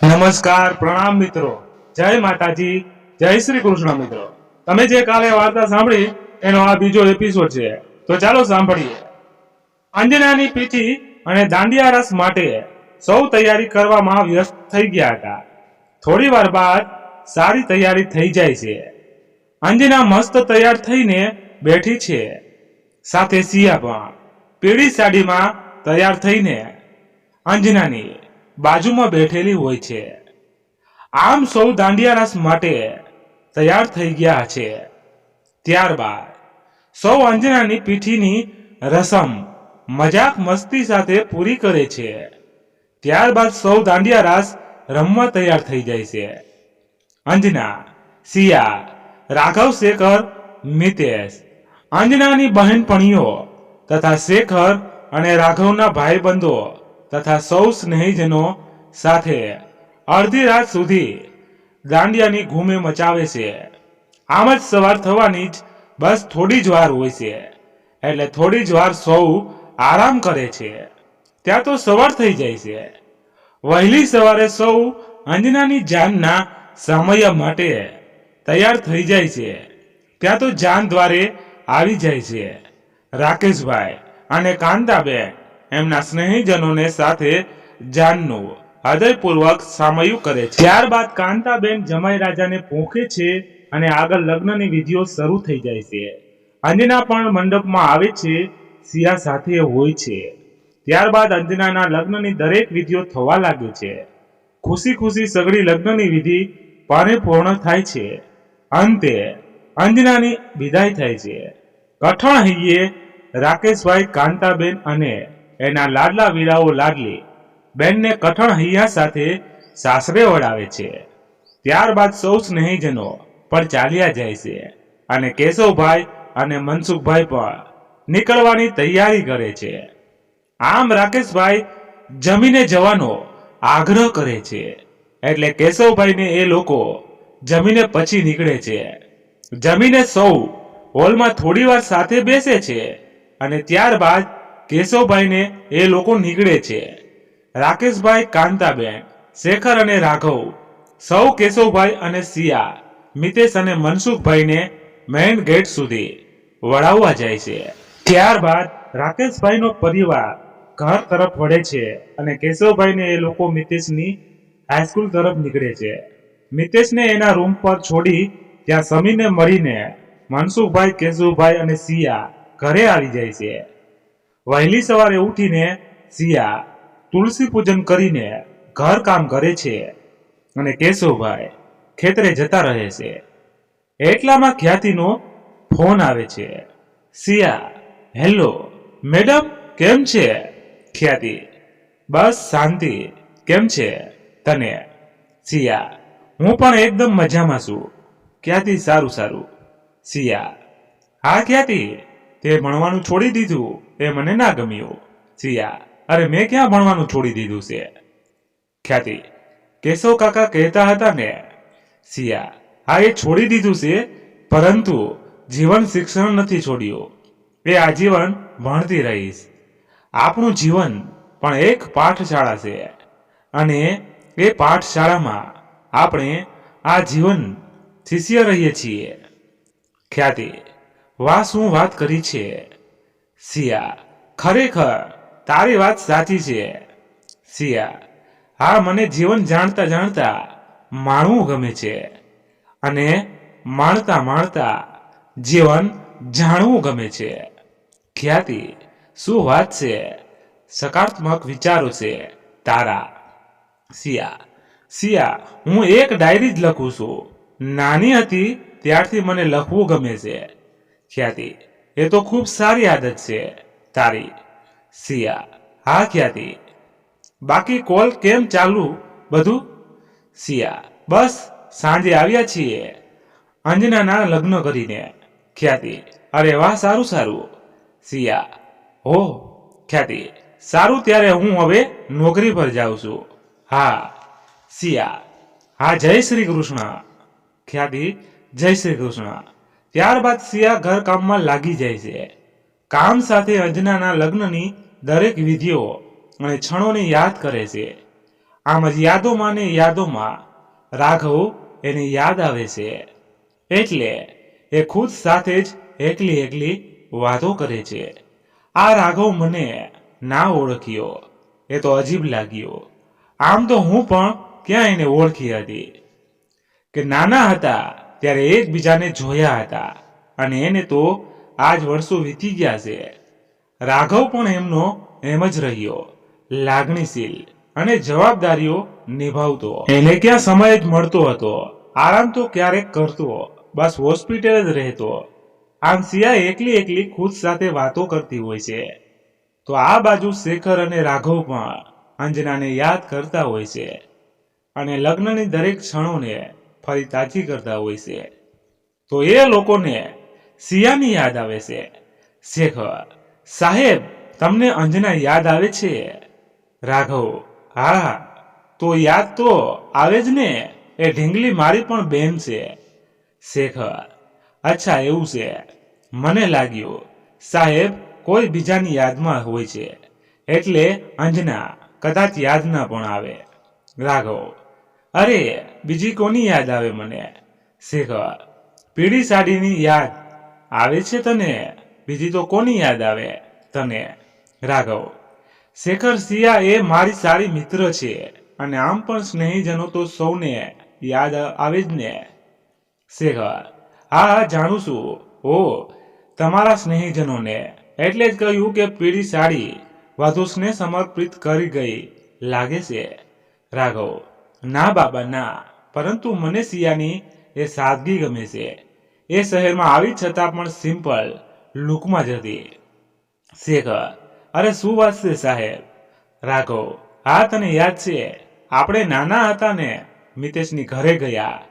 નમસ્કાર, પ્રણામ મિત્રો, જય માતાજી, જય શ્રી કૃષ્ણ મિત્રો. તમે જે કાલે વાર્તા સાંભળી એનો આ બીજો એપિસોડ છે, તો ચાલો સાંભળીએ. અંજનાની પીઠી અને દાંડિયા રસ માટે સૌ તૈયારી કરવામાં વ્યસ્ત થઈ ગયા હતા. થોડી વાર બાદ સારી તૈયારી થઈ જાય છે. અંજના મસ્ત તૈયાર થઈને બેઠી છે. સાથે સિયા પણ પીળી સાડીમાં તૈયાર થઈને અંજનાની બાજુમાં બેઠેલી હોય છે. આમ સૌ દાંડિયા રસ માટે તૈયાર થઈ ગયા છે. ત્યારબાદ સૌ અંજનાની પીઠીની રસમ મજાક મસ્તી સાથે પૂરી કરે છે. ત્યારબાદ સૌ દાંડિયા રાસ રમવા તૈયાર થઈ જાય છે. અંજના, સિયા, રાઘવ, શેખર, મિતેશ, અંજનાની બહેનપણીઓ તથા શેખર અને રાઘવના ભાઈબંધો તથા સૌ સ્નેહીજનો સાથે અડધી રાત સુધી દાંડિયાની ઘૂમે મચાવે છે. આમ જ સવાર થવાની જ બસ થોડી જ વાર હોય છે, એટલે થોડી જ વાર સૌ આરામ કરે છે. ત્યાં તો સવાર થઈ જાય છે. વહેલી સવારે સૌ અંજનાની જાનના સમય માટે તૈયાર થઈ જાય છે. ત્યાં તો જાન દ્વારે આવી જાય છે. રાકેશભાઈ અને કાંતાબેન એમના સ્નેહીજનોને સાથે જાનનું હૃદયપૂર્વક સામયું કરે છે. ત્યારબાદ કાંતાબેન જમાઈ રાજાને પોંખે છે અને આગળ લગ્નની વિધિઓ શરૂ થઈ જાય છે. અંજના પણ મંડપમાં આવે છે, સિયા સાથે હોય છે. ત્યારબાદ અંજનાના લગ્નની દરેક વિધિઓ થવા લાગે છે. ખુશી ખુશી સગળી લગ્નની વિધિ પરિપૂર્ણ થાય છે. અંતે અંજનાની વિદાય થાય છે. કઠણ હૈયે રાકેશભાઈ કાંતાબેન અને એના લાડલા વીરાઓ લાડલી બેનને કઠણ હૈયા સાથે સાસરે વળાવે છે. ત્યારબાદ સૌ સ્નેહીજનો પણ ચાલ્યા જાય છે અને કેશવભાઈ અને મનસુખભાઈ પણ નીકળવાની તૈયારી કરે છે. આમ રાકેશભાઈ જમીને જવાનો આગ્રહ કરે છે, એટલે કેશવભાઈને એ લોકો જમીને પછી નીકળે છે. જમીને સૌ હોલમાં થોડી વાર સાથે બેસે છે અને ત્યારબાદ કેશવભાઈને એ લોકો નીકળે છે. રાકેશભાઈ, કાંતાબેન, શેખર અને રાઘવ સૌ કેશવભાઈ અને સિયા, મિતેશ અને મનસુખભાઈને મેઇન ગેટ સુધી વળાવવા જાય છે. ત્યારબાદ રાકેશભાઈનો પરિવાર ઘર તરફ વળે છે અને કેશવભાઈને એ લોકો મિતેશની હાઈસ્કૂલ તરફ નીકળે છે. મિતેશને એના રૂમ પર છોડી ત્યાં સમીરને મળીને મનસુખભાઈ, કેશવભાઈ અને સિયા ઘરે આવી જાય છે. વહેલી સવારે ઉઠીને સિયા તુલસી પૂજન કરીને ઘર કામ કરે છે અને કેશવભાઈ ખેતરે જતા રહે છે. એટલામાં ખ્યાતિનો ફોન આવે છે. સિયા: હેલો મેડમ, કેમ છે? ખ્યાતિ: બસ શાંતિ. કેમ છે તને? સિયા: હું પણ એકદમ મજામાં છું. ખ્યાતિ: સારું સારું. સિયા: હા ખ્યાતિ, તે ભણવાનું છોડી દીધું એ મને ના ગમ્યું. સિયા: અરે મેં ક્યાં ભણવાનું છોડી દીધું છે? ખ્યાતિ: કેશવ કાકા કહેતા હતા ને. સિયા: હા એ છોડી દીધું છે, પરંતુ જીવન શિક્ષણ નથી છોડ્યું. એ આજીવન ભણતી રહીશ. આપણું જીવન પણ એક પાઠશાળા છે અને એ પાઠશાળામાં આપણે આ જીવન શિષ્ય રહીએ છીએ. ખ્યાતિ: વાહ, શું વાત કરી છે. સિયા: ખરેખર તારી વાત સાચી છે. સિયા: હા, મને જીવન જાણતા જાણતા માણવું ગમે છે અને માણતા માણતા જીવન જાણવું ગમે છે. ખ્યાતિ: શું વાત છે, સકારાત્મક વિચારો છે તારા. સિયા: સિયા, હું એક ડાયરી જ લખું છું. નાની હતી ત્યારથી મને લખવું ગમે છે. ખ્યાતિ: એ તો ખૂબ સારી આદત છે તારી. સિયા: હા ખ્યાતિ. બાકી કોલ કેમ ચાલુ બધું? સિયા: બસ સાંજે આવ્યા છીએ અંજનાના લગ્ન કરીને. ખ્યાતિ: અરે વાહ, સારું સારું. સિયા: હો. ખ્યાતિ: સારું, ત્યારે હું હવે નોકરી પર જાઉં છું. હા. સિયા: હા, જય શ્રી કૃષ્ણ. ખ્યાતિ: જય શ્રી કૃષ્ણ. ત્યારબાદ સિયા ઘર કામમાં લાગી જાય છે. કામ સાથે અંજનાના લગ્નની દરેક વિધિઓ અને ક્ષણોને યાદ કરે છે. આમ જ યાદોમાં ને યાદોમાં રાઘવ એને યાદ આવે છે, એટલે એ ખુદ સાથે જ એકલી એકલી વાતો કરે છે. આ રાઘવ મને ના ઓળખ્યો એ તો અજીબ લાગ્યો. આમ તો હું પણ ક્યાં એને ઓળખી હતી કે નાના હતા ત્યારે એકબીજાને જોયા હતા, અને એને તો આજ વર્ષો વીતી ગયા છે. રાઘવ પણ એમનો એમ જ રહ્યો, લાગણીશીલ અને જવાબદારીઓ નિભાવતો. એને ક્યાં સમય જ મળતો હતો, આરામ તો ક્યારેક કરતો, બસ હોસ્પિટલ જ રહેતો. આમ સિયા એકલી એકલી ખુદ સાથે વાતો કરતી હોય છે, તો આ બાજુ શેખર અને રાઘવ પણ અંજનાને યાદ કરતા હોય છે, અને લગ્નની દરેક ક્ષણોને ફરી તાજી કરતા હોય છે. તો એ લોકોને સિયાની યાદ આવે છે. શેખર: સાહેબ, તમને અંજના યાદ આવે છે? રાઘવ: હા, તો યાદ તો આવે જ ને, એ ઢીંગલી મારી પણ બેન છે. શેખર: અચ્છા, એવું છે. મને લાગ્યું સાહેબ કોઈ બીજાની યાદમાં હોય છે, એટલે અંજના કદાચ યાદ ના પણ આવે. રાઘવ: અરે, બીજી કોની યાદ આવે મને? શેખર: પીળી સાડીની યાદ આવે છે તને? બીજી તો કોની યાદ આવે તને? રાઘવ: શેખર, સિયા એ મારી સારી મિત્ર છે, અને આમ પણ સ્નેહીજનો તો સૌને યાદ આવે જ ને. શેખર: હા, જાણું છું. ઓ, તમારા સ્નેહીજનોને, એટલે જ કહ્યું કે પીળી સાડી વધુ સ્નેહ સમર્પિત કરી ગઈ લાગે છે. રાઘવ: ના બાબા ના, પરંતુ મને સિયાની એ સાદગી ગમે છે. એ શહેરમાં આવી છતાં પણ સિમ્પલ લુકમાં જ હતી. શેખર: અરે શું વાત છે સાહેબ? રાઘવ: હા, તને યાદ છે આપણે નાના હતા ને મિતેશની ઘરે ગયા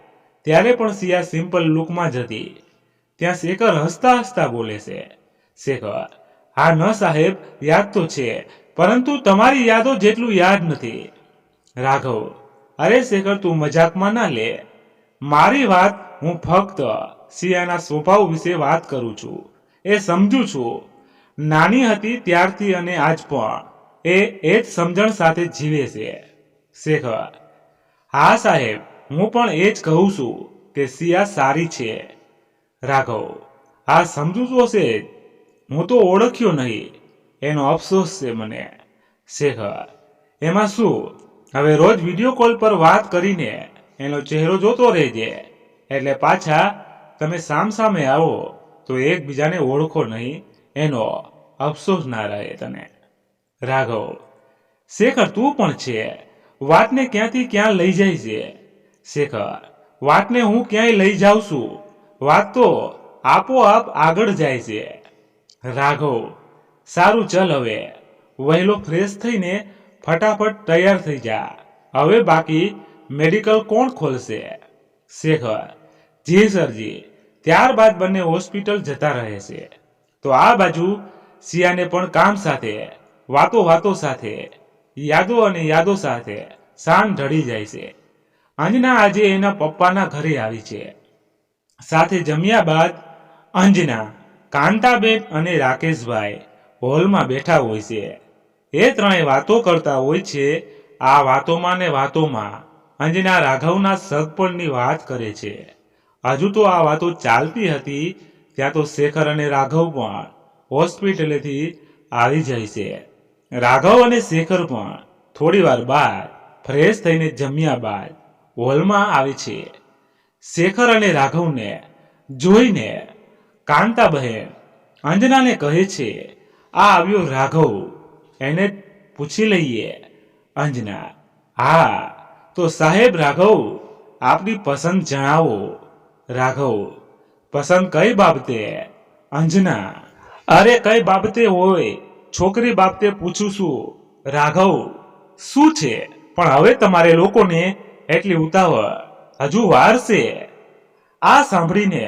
ત્યારે પણ સિયા સિમ્પલ લુકમાં જ હતી. ત્યાં શેખર હસતા હસતા બોલે છે. શેખર: હા ન સાહેબ, યાદ તો છે, પરંતુ તમારી યાદો જેટલું યાદ નથી. રાઘવ: અરે શેખર, તું મજાકમાં ના લે. મારી વાત હું ફક્ત સિયાના સ્વભાવ વિશે વાત કરું છું. એ સમજુ છું, નાની હતી ત્યારથી અને આજ પણ એ જ સમજણ સાથે જીવે છે. શેખર: હા સાહેબ, હું પણ એ જ કહું છું કે સિયા સારી છે. રાઘવ: હા, સમજુ તો છે જ. હું તો ઓળખ્યો નહીં, એનો અફસોસ છે મને. શેખર: એમાં શું, હવે રોજ વિડીયો કોલ પર વાત કરીને એનો ચહેરો જોતો રહેજે, એટલે પાછા તમે સામસામે આવો તો એકબીજાને ઓળખો નહીં, એનો અફસોસ ના રહે તને. રાઘવ: શેખર, તું પણ છે, વાતને ક્યાંથી ક્યાં લઈ જાય છે. શેખર: વાતને હું ક્યાંય લઈ જાઉં છું, વાત તો આપોઆપ આગળ જાય છે. રાઘવ: સારું, ચલ હવે વહેલો ફ્રેશ થઈને ફટાફટ તૈયાર થઈ જા, હવે બાકી મેડિકલ કોણ ખોલશે? શેખર: જી સરજી. ત્યારબાદ બંને હોસ્પિટલ જતા રહે છે. તો આ બાજુ સિયાને પણ કામ સાથે, વાતો સાથે, યાદો અને યાદો સાથે સાંજ ઢળી જાય છે. અંજના આજે એના પપ્પાના ઘરે આવી છે. સાથે જમ્યા બાદ અંજના, કાંતાબેન અને રાકેશભાઈ હોલમાં બેઠા હોય છે. એ ત્રણેય વાતો કરતા હોય છે. આ વાતોમાં ને વાતોમાં અંજના રાઘવના સગપણની વાત કરે છે. હજુ તો આ વાતો ચાલતી હતી ત્યાં તો શેખર અને રાઘવ પણ હોસ્પિટલેથી આવી જાય છે. રાઘવ અને શેખર પણ થોડી વાર બાદ ફ્રેશ થઈને જમ્યા બાદ હોલમાં આવે છે. શેખર અને રાઘવને જોઈને કાંતાબહેન અંજનાને કહે છે, આ આવ્યો રાઘવ, એને પૂછી લઈએ. અંજના: હા, તો સાહેબ રાઘવ, આપની પસંદ જણાવો. રાઘવ: પસંદ કઈ બાબતે? અંજના: અરે કઈ બાબતે હોય, છોકરી બાબતે પૂછું છું. રાઘવ: શું છે પણ હવે તમારે લોકોને એટલી ઉતાવળ, હજુ વાર છે. આ સાંભળીને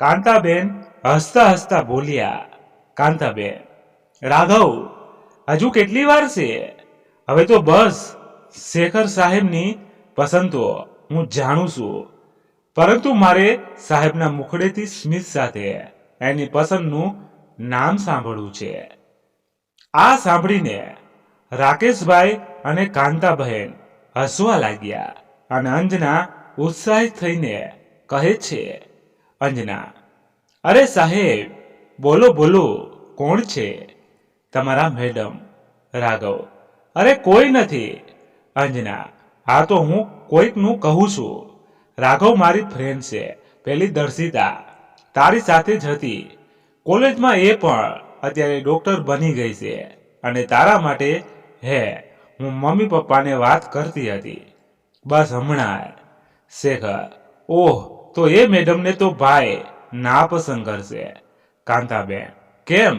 કાંતાબેન હસતા હસતા બોલ્યા. કાંતાબેન: રાઘવ, હજુ કેટલી વાર છે? હવે તો બસ. શેખર સાહેબની પસંદ તો હું જાણું છું, પરંતુ મારે સાહેબના મુખડેથી સ્મિત સાથે એની પસંદનું નામ સાંભળવું છે. આ સાંભળીને રાકેશભાઈ અને કાંતાબહેન હસવા લાગ્યા અને અંજના ઉત્સાહિત થઈને કહે છે, અંજના, અરે સાહેબ, બોલો બોલો, કોણ છે? તમારા મેડમ. રાઘવ, અરે કોઈ નથી. અંજના, આ તો હું કોઈકનું કહું છું. રાઘવ મારી ફ્રેન્ડ છે, પેલી દર્શિતા, તારી સાથે જ હતી કોલેજમાં. એ પણ અત્યારે ડોક્ટર બની ગઈ છે અને તારા માટે હે હું મમ્મી પપ્પાને વાત કરતી હતી બસ હમણાં. શેખર, ઓહ, તો એ મેડમને તો ભાઈ ના પસંદ કરશે. કાંતાબેન, કેમ?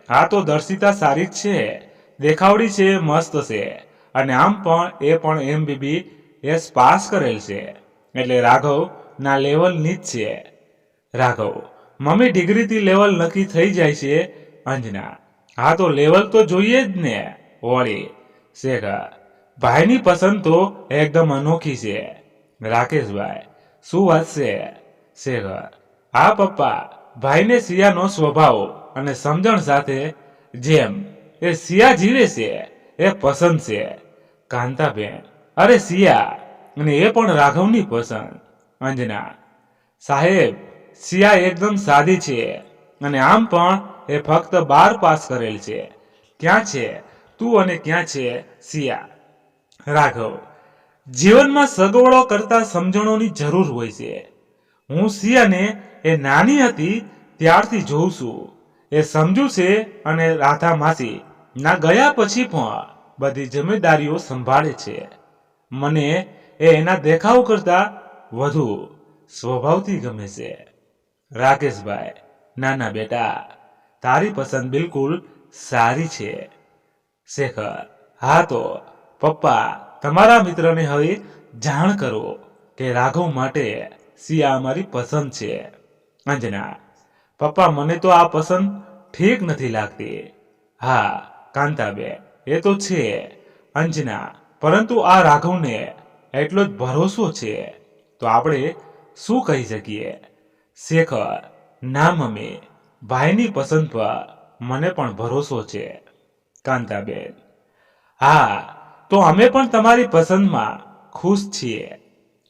આ તો દર્શિતા સારી જ છે, દેખાવડી છે, મસ્ત છે અને આમ પણ એ પણ MBBS પાસ કરેલ છે, એટલે રાઘવ ના લેવલની જ છે. રાઘવ, મમ્મી ડિગ્રીથી લેવલ નક્કી થઈ જાય છે. અંજના, હા તો લેવલ તો જોઈએ જ ને વળી. શેખર, ભાઈની પસંદ તો એકદમ અનોખી છે. રાકેશભાઈ, શું વાત છે? શેખર, હા પપ્પા, ભાઈને સિયાનો સ્વભાવ અને સમજણ સાથે જેમ એ સિયા જીવે છે એ પસંદ છે. કાંતાબેન, અરે સિયા, અને એ પણ રાઘવની પસંદ. અંજના, સાહેબ, સિયા એકદમ સાદી છે અને આમ પણ એ ફક્ત 12 પાસ કરેલ છે. ક્યાં છે તું અને ક્યાં છે સિયા? રાઘવ, જીવનમાં સગવડો કરતા સમજણોની જરૂર હોય છે. હું સિયાને એ નાની હતી ત્યારથી જોઉં છું. એ સમજુ છે અને રાધા માસી ના ગયા પછી પણ બધી જિમ્મેદારીઓ સંભાળે છે. મને એ એના દેખાવ કરતા વધુ સ્વભાવથી ગમે છે. રાકેશભાઈ, નાના બેટા, તારી પસંદ બિલકુલ સારી છે. શેખર, હા તો પપ્પા, તમારા મિત્રને હવે જાણ કરો કે રાઘવ માટે સિયા અમારી પસંદ છે. અંજના, પપ્પા, મને તો આ પસંદ ઠીક નથી લાગતી. હા કાંતાબેન, એ તો છે અંજના, પરંતુ આ રાઘવને એટલો જ ભરોસો છે તો આપણે શું કહી શકીએ? શેખર, ના મમ્મી, ભાઈની પસંદ પર મને પણ ભરોસો છે. કાંતાબેન, હા તો અમે પણ તમારી પસંદમાં ખુશ છીએ.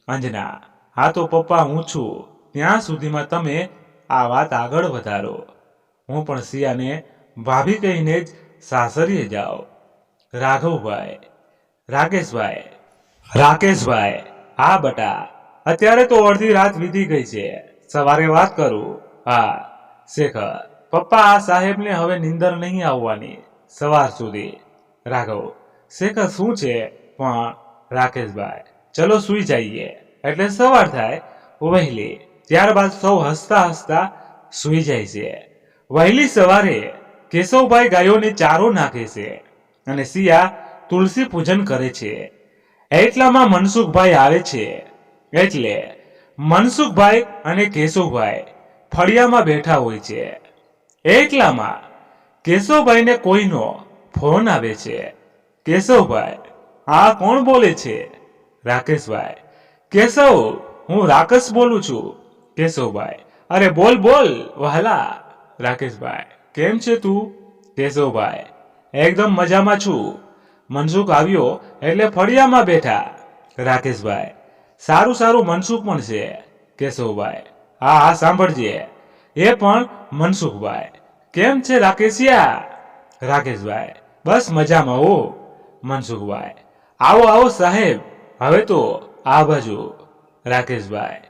અંજના, હા તો પપ્પા, હું છું ત્યાં સુધીમાં તમે આ વાત આગળ વધારો. હું પણ સિયાને ભાભી કહીને જ સાસરીએ જાઓ. રાઘવભાઈ, રાકેશભાઈ, હા બટા, અત્યારે તો અડધી રાત વીતી ગઈ છે, સવારે વાત કરું. હા. શેખર, પપ્પા, આ સાહેબને હવે નીંદર નહીં આવવાની સવાર સુધી. રાઘવ, શેખર શું છે પણ? રાકેશભાઈ, ચલો સુઈ જઈએ એટલે સવાર થાય વહેલી, ત્યારબાદ સૌ હસતા હસતા સુઈ જાય છે. વહેલી સવારે કેશવભાઈ ગાયોને ચારો નાખે છે અને સિયા તુલસી પૂજન કરે છે. એટલામાં મનસુખભાઈ આવે છે. એટલે મનસુખભાઈ અને કેશવભાઈ ફળિયામાં બેઠા હોય છે. એટલામાં કેશવભાઈને કોઈનો ફોન આવે છે. કેશવભાઈ, આ કોણ બોલે છે? રાકેશભાઈ, કેશવ, હું રાકેશ બોલું છું. કેશવભાઈ, અરે બોલ બોલ વહાલા. રાકેશભાઈ, કેમ છે તું? કેશવભાઈ, એકદમ મજામાં છું. મનસુખ આવ્યો એટલે ફળિયામાં બેઠા. રાકેશભાઈ, સારું સારું, મનસુખ પણ છે. કેશવભાઈ, હા હા, સાંભળજે, એ પણ મનસુખભાઈ. કેમ છે રાકેશિયા? રાકેશભાઈ, બસ મજામાં હો. મનસુખભાઈ, આવો આવો સાહેબ, હવે તો આ બાજુ. રાકેશભાઈ,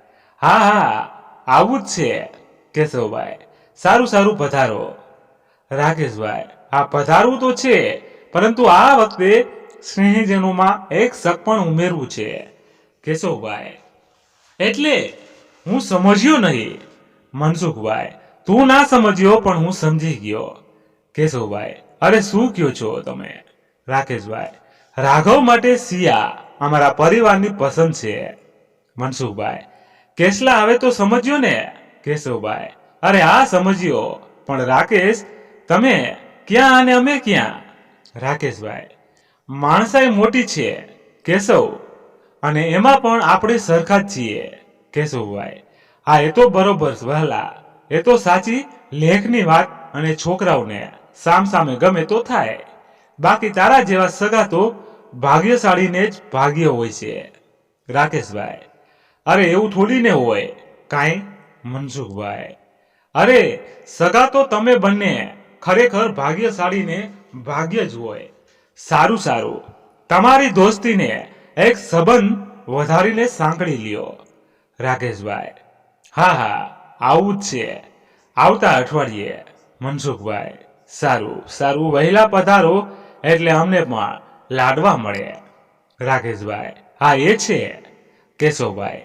હા હા, આવું જ છે. કેશવભાઈ, સારું સારું, પધારો. રાકેશભાઈ, હા પધારવું તો છે, પરંતુ આ વખતે સ્નેહીજનોમાં એક શક પણ ઉમેરવું છે. કેશવભાઈ, એટલે હું સમજ્યો નહીં. મનસુખભાઈ, તું ના સમજ્યો પણ હું સમજી ગયો. કેશવભાઈ, અરે શું કયો છો તમે? રાકેશભાઈ, રાઘવ માટે સિયા અમારા પરિવારની પસંદ છે. મનસુખભાઈ, કેશલા, હવે તો સમજ્યો ને? કેશવભાઈ, અરે આ સમજ્યો, પણ રાકેશ, તમે ક્યાં અને અમે ક્યાં? રાકેશભાઈ, માણસાઈ મોટી છે કેશવ, અને એમાં પણ આપણે સરખા જ છીએ. કેશવભાઈ, હા એ તો બરોબર વહેલા, એ તો સાચી લેખની વાત, અને છોકરાઓને સામ સામે ગમે તો થાય, બાકી તારા જેવા સગા તો ભાગ્યશાળીને જ ભાગ્ય હોય છે. રાકેશભાઈ: અરે એવું થોડી ને હોય કાંઈ? મનસુખભાઈ: અરે સગા તો તમે બંને ખરેખર ભાગ્યશાળીને ભાગ્ય જ હોય. સારું સારું, તમારી દોસ્તીને એક સંબંધ વધારીને સાંકળી લ્યો. રાકેશભાઈ: હા હા, આવું જ છે, આવતા અઠવાડિયે. મનસુખભાઈ: સારું સારું, વહેલા પધારો એટલે અમને પણ લાડવા મળે. રાકેશભાઈ: હા એ છે. કેશવભાઈ: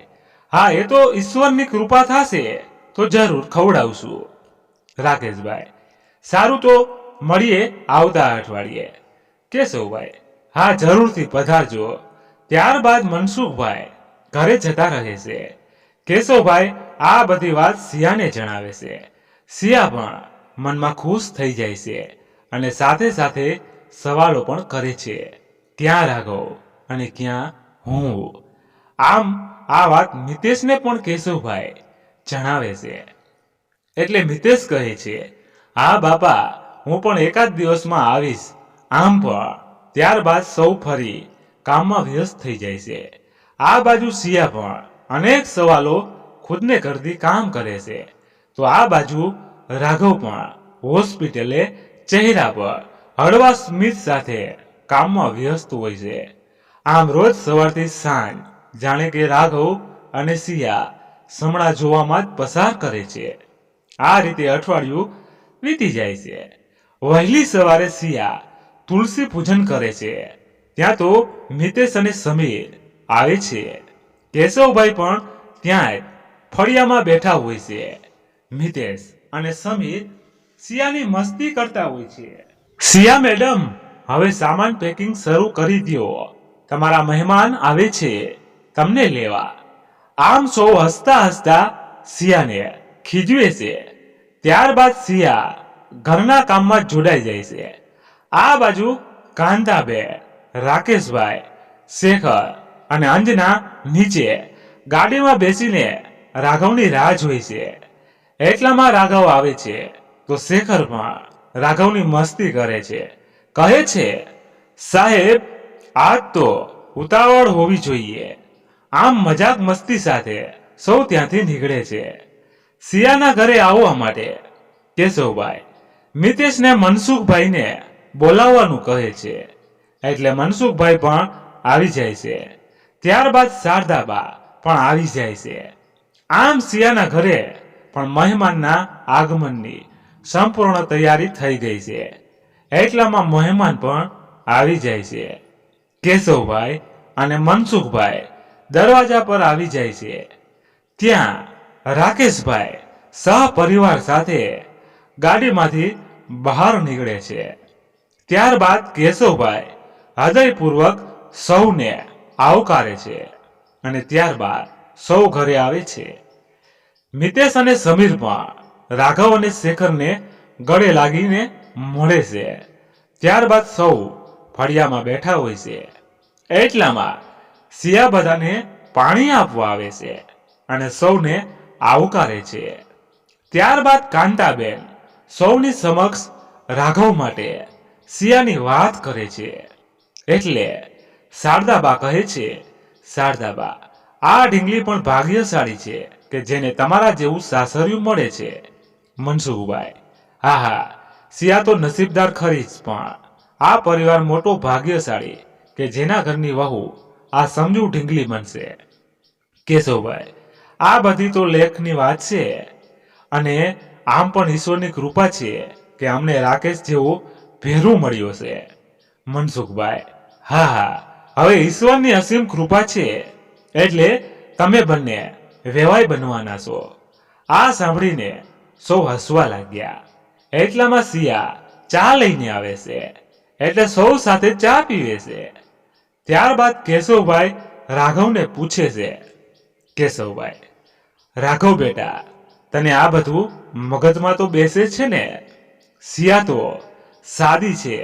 હા એ તો ઈશ્વરની કૃપા થશે તો જરૂર ખવડાવશું. રાકેશભાઈ: સારું તો મળીએ આવતા અઠવાડિયે. કેશવભાઈ: હા જરૂરથી પધારજો. ત્યારબાદ મનસુખભાઈ ઘરે જતા રહે છે. કેશવભાઈ આ બધી વાત સિયાને જણાવે છે. સિયા પણ મનમાં ખુશ થઈ જાય છે અને સાથે સાથે સવાલો પણ કરે છે. ક્યાં રાઘવ અને ક્યાં હું? આમ આ વાત મિતેશને પણ કેશવભાઈ જણાવે છે. એટલે મિતેશ કહે છે, હા બાપા, હું પણ એકાદ દિવસમાં આવીશ. આમ પણ ત્યારબાદ સૌ ફરી કામમાં વ્યસ્ત થઈ જાય છે. આ બાજુ સિયા પણ અનેક સવાલો ખુદને કરતી કામ કરે છે. તો આ બાજુ રાઘવ પણ હોસ્પિટલે ચહેરા પર હળવા સ્મિત સાથે કામમાં વ્યસ્ત હોય છે. આમ રોજ સવારથી સાંજ જાણે કે રાઘવ અને સિયા સમણા જોવામાં જ પસાર કરે છે. આ રીતે અઠવાડિયું વીતી જાય છે. વહેલી સવારે સિયા તુલસી પૂજન કરે છે. ત્યાં તો મિતેશ અને સમીર આવે છે. કેશવભાઈ પણ ત્યાં જ ફળિયામાં બેઠા હોય છે. મિતેશ અને સમીર સિયાની મસ્તી કરતા હોય છે. સિયા મેડમ, હવે સામાન પેકિંગ શરૂ કરી દો. તમારા મહેમાન આવે છે તમને લેવા. આમ સૌ હસતા હસતા સિયાને ખીજવે છે. ત્યારબાદ સિયા ઘરના કામમાં જોડાઈ જાય છે. આ બાજુ કાંતાબેન, રાકેશભાઈ, શેખર અને અંજના નીચે ગાડીમાં બેસીને રાઘવની રાહ જોઈ છે. એટલામાં રાઘવ આવે છે તો શેખર પણ રાઘવની મસ્તી કરે છે. કહે છે, સાહેબ આજ તો ઉતાવળ હોવી જોઈએ. આમ મજાક મસ્તી સાથે સૌ ત્યાંથી નીકળે છે સિયાના ઘરે આવવા માટે. કેશવભાઈ મિતેશને મનસુખભાઈને બોલાવવાનું કહે છે. એટલે મનસુખભાઈ પણ આવી જાય છે. ત્યારબાદ શારદાબા પણ આવી જાય છે. આમ સિયાના ઘરે પણ મહેમાનના આગમનની સંપૂર્ણ તૈયારી થઈ ગઈ છે. એટલામાં મહેમાન પણ આવી જાય છે. કેશવભાઈ અને મનસુખભાઈ દરવાજા પર આવી જાય છે. ત્યાં રાકેશભાઈ સહપરિવાર સાથે ગાડીમાંથી બહાર નીકળે છે. ત્યારબાદ કેશવભાઈ હૃદયપૂર્વક સૌને આવકારે છે અને ત્યારબાદ સૌ ઘરે આવે છે. મિતેશ અને સમીર પણ રાઘવ અને શેખરને ગળે લાગીને મળે છે. ત્યારબાદ સૌ ફળિયામાં બેઠા હોય છે. એટલામાં સિયા બધાને પાણી આપવા આવે છે અને સૌને આવકારે છે. ત્યારબાદ કાંતાબેન સૌની સમક્ષ રાઘવ માટે સિયાની વાત કરે છે. એટલે શારદાબા કહે છે, શારદાબા, આ ઢીંગલી પણ ભાગ્યશાળી છે કે જેને તમારા જેવું સાસરિયું મળે છે. મનસુખભાઈ: હા હા, સિયા તો નસીબદાર ખરી જ, પણ આ પરિવાર મોટો ભાગ્યશાળી કે જેના ઘરની વહુ આ સમજુ ઢીંગલી બનશે. કેશવભાઈ: આ બધી તો લેખની વાત છે અને આમ પણ ઈશ્વરની કૃપા છે કે અમને રાકેશ જેવો ભેરું મળ્યો છે. મનસુખભાઈ: હા હા, હવે ઈશ્વરની અસીમ કૃપા છે એટલે તમે બંને વેવાઈ બનવાના છો. આ સાંભળીને સૌ હસવા લાગ્યા. એટલામાં સિયા ચા લઈને આવે છે એટલે સૌ સાથે ચા પીવે છે. ત્યારબાદ કેશવભાઈ રાઘવને પૂછે છે. કેશવભાઈ: રાઘવ બેટા, તને આ બધું મગજમાં તો બેસે છે ને? સિયા તો સાદી છે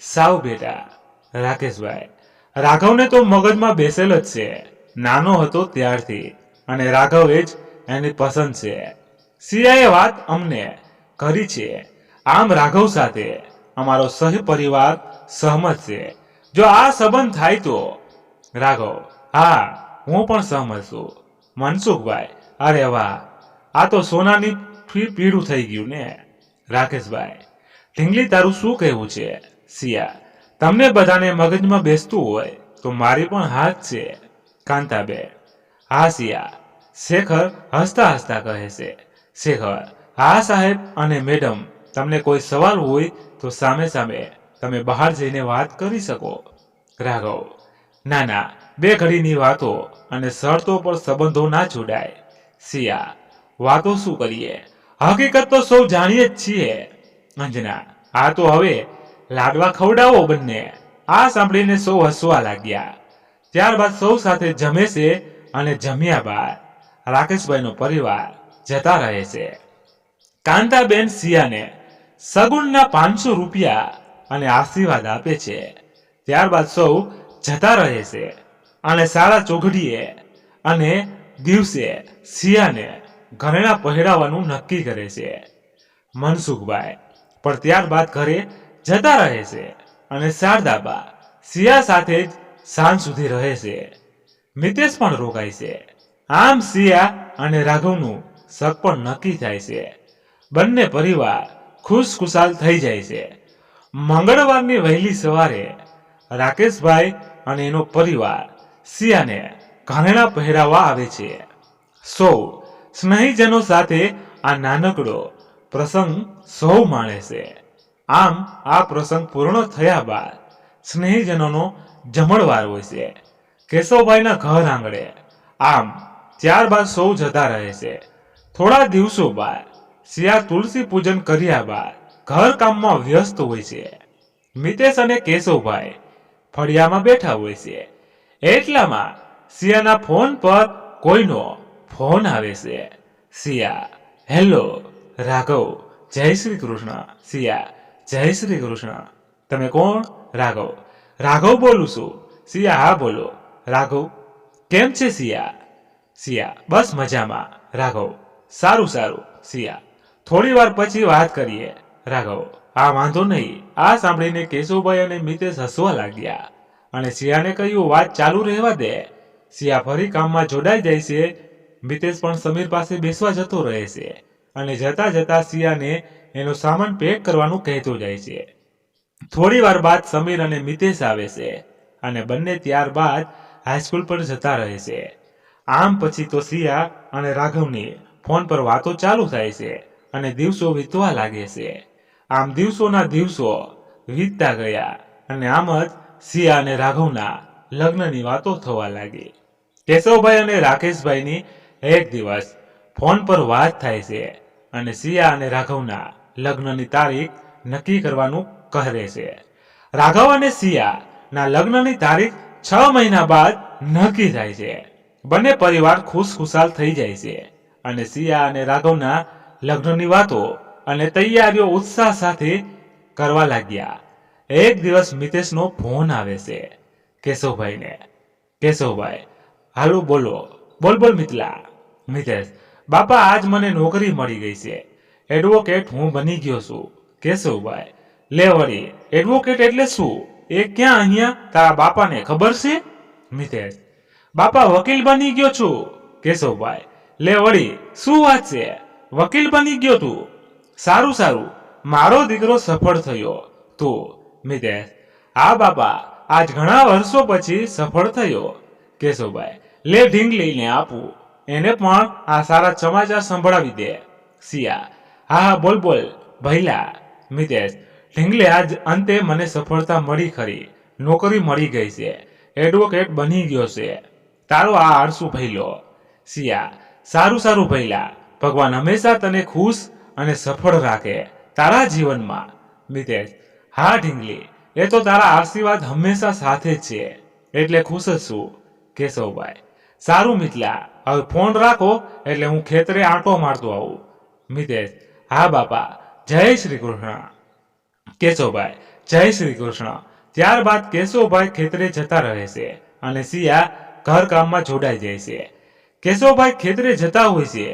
સાવ બેટા. રાકેશભાઈ: રાઘવને તો મગજમાં બેસેલ જ છે, નાનો હતો ત્યારથી, અને રાઘવ જ એની પસંદ છે. સિયાએ વાત અમને કરી છે. આમ રાઘવ સાથે અમારો સહ પરિવાર સહમત છે જો આ સંબંધ થાય તો રાઘવ: હા, હું પણ સહમત છું. મનસુખભાઈ: અરે વાહ, આ તો સોનાની પીળું થઈ ગયું ને. રાકેશભાઈ: ઢીંગલી, તારું શું કહેવું છે? સિયા: તમને બધાને મગજમાં બેસતું હોય તો મારી પણ હાથ છે. કાંતાબેન: હા સિયા. શેખર હસતા હસતા કહે છે. શેખર: હા સાહેબ અને મેડમ, તમને કોઈ સવાલ હોય તો સામે સામે તમે બહાર જઈને વાત કરી શકો. રાઘવ: ના ના, બે ઘડીની વાતો અને શરતો પર સંબંધો ના જોડાય. સિયા: વાતો શું કરીએ, હકીકત તો સૌ જાણીએ જ છીએ. અંજના: આ તો હવે લાડવા ખવડાવો બંને. આ સાંભળીને સૌ હસવા લાગ્યા. ત્યારબાદ સૌ સાથે જમે છે અને જમ્યા બાદ રાકેશભાઈનો પરિવાર જતા રહે છે. કાંતાબેન સિયાને સગુણના 500 રૂપિયા અને આશીર્વાદ આપે છે. ત્યારબાદ સૌ જતા રહે છે અને સારા ચોઘડીએ અને દિવસે સિયાને ઘરેણા પહેરાવાનું નક્કી કરે છે. મનસુખભાઈ પણ ત્યારબાદ ઘરે જતા રહે છે અને શારદાબા સિયા સાથે જ સાંજ સુધી રહે છે. મિતેશ પણ રોકાય છે. આમ સિયા અને રાઘવનું સગપણ નક્કી થાય છે. બંને પરિવાર ખુશખુશાલ થઈ જાય છે. મંગળવારની વહેલી સવારે રાકેશભાઈ અને એનો પરિવાર સિયાને ઘરેણા પહેરાવવા આવે છે. સૌ સ્નેહીજનો સાથે આ નાનકડો પ્રસંગ સૌ માણે છે. આમ આ પ્રસંગ પૂર્ણ થયા બાદ સ્નેહીજનોનો જમણવાર હોય છે કેશવભાઈના ઘર આંગણે. આમ ત્યારબાદ સૌ જતા રહે છે. થોડા દિવસો બાદ સિયા તુલસી પૂજન કર્યા બાદ ઘર કામમાં વ્યસ્ત હોય છે. મિતેશ અને કેશવભાઈ ફળિયામાં બેઠા હોય છે. એટલામાં સિયાના ફોન પર કોઈનો ફોન આવે છે. સિયા: હેલો રાઘવ, જય શ્રી કૃષ્ણ. સિયા: જય શ્રી કૃષ્ણ. તમે કોણ? રાઘવ: રાઘવ બોલું છું. સિયા: હા બોલો. રાઘવ: કેમ છે સિયા? સિયા: બસ મજામાં. રાઘવ: સારું સારું. સિયા: થોડી વાર પછી વાત કરીએ. રાઘવ: આ વાંધો નહીં. આ સાંભળીને કેશુભાઈ અને મિતેશ હસવા લાગ્યા અને સિયાને કહ્યું, વાત ચાલુ રહેવા દે. સિયા ફરી કામમાં જોડાઈ જાય છે. મિતેશ પણ સમીર પાસે બેસવા જતો રહે છે અને જતા જતા સિયાને એનો સામાન પેક કરવાનું કહેતો જાય છે. થોડી વાર બાદ સમીર અને મિતેશ આવે છે અને બંને ત્યારબાદ હાઈસ્કૂલ પર જતા રહે છે. આમ પછી તો સિયા અને રાઘવની ફોન પર વાતો ચાલુ થાય છે અને દિવસો વીતવા લાગે છે. આમ દિવસોના દિવસો વીતતા ગયા અને આમ જ સિયા અને રાઘવના લગ્નની વાતો થવા લાગી. કેશવભાઈ અને રાકેશભાઈની એક દિવસ ફોન પર વાત થાય છે અને સિયા અને રાઘવના લગ્નની તારીખ નક્કી કરવાનું કહે છે. રાઘવ અને સિયા ના લગ્નની તારીખ 6 મહિના બાદ નક્કી થાય છે. બંને પરિવાર ખુશખુશાલ થઈ જાય છે અને સિયા અને રાઘવના લગ્નની વાતો અને તૈયારીઓ ઉત્સાહ સાથે કરવા લાગ્યા. એક દિવસ મિતેશનો ફોન આવે છે કેશવભાઈને. કેશવભાઈ: હાલો બોલો. બોલ બોલ મિતલા. મિતેશ: બાપા, આજ મને નોકરી મળી ગઈ છે. એડવોકેટ હું બની ગયો છું. કેશવભાઈ: લે વળી, એડવોકેટ એટલે શું? એ ક્યાં અહીંયા તારા બાપાને ખબર છે? મિતેશ: બાપા, વકીલ બની ગયો છું. કેશવભાઈ: લે વળી, શું વાત છે? વકીલ બની ગયો તું? સારું સારું, મારો દીકરો સફળ થયો. તું? મિતેશ: હા બાપા, આજ ઘણા વર્ષો પછી સફળ થયો. કેશવભાઈ: લે ઢીંગલીને આપું, એને પણ આ સારા સમાચાર સંભળાવી દે. સિયા: હા હા, બોલ બોલ ભૈલા. મિતેશ: ઢીંગલે, આજ અંતે મને સફળતા મળી ખરી. નોકરી મળી ગઈ છે. એડવોકેટ બની ગયો છે. તારો આ આળસુ ભૈલો. સિયા: સારું સારું ભૈલા, ભગવાન હંમેશા તને ખુશ અને સફળ રાખે તારા જીવનમાં. મિતેશ: હા ઢીંગલી, એ તો તારા આશીર્વાદ હંમેશા સાથે જ છે એટલે ખુશ જ છું. કેશવભાઈ: સારું મિતલા, હવે ફોન રાખો એટલે હું ખેતરે આંટો મારતો આવું. મિતેશ: હા બાપા, જય શ્રી કૃષ્ણ. કેશવભાઈ: જય શ્રી કૃષ્ણ. ત્યારબાદ કેશવભાઈ ખેતરે જતા રહે છે અને સિયા ઘર કામમાં જોડાઈ જાય છે. કેશવભાઈ ખેતરે જતા હોય છે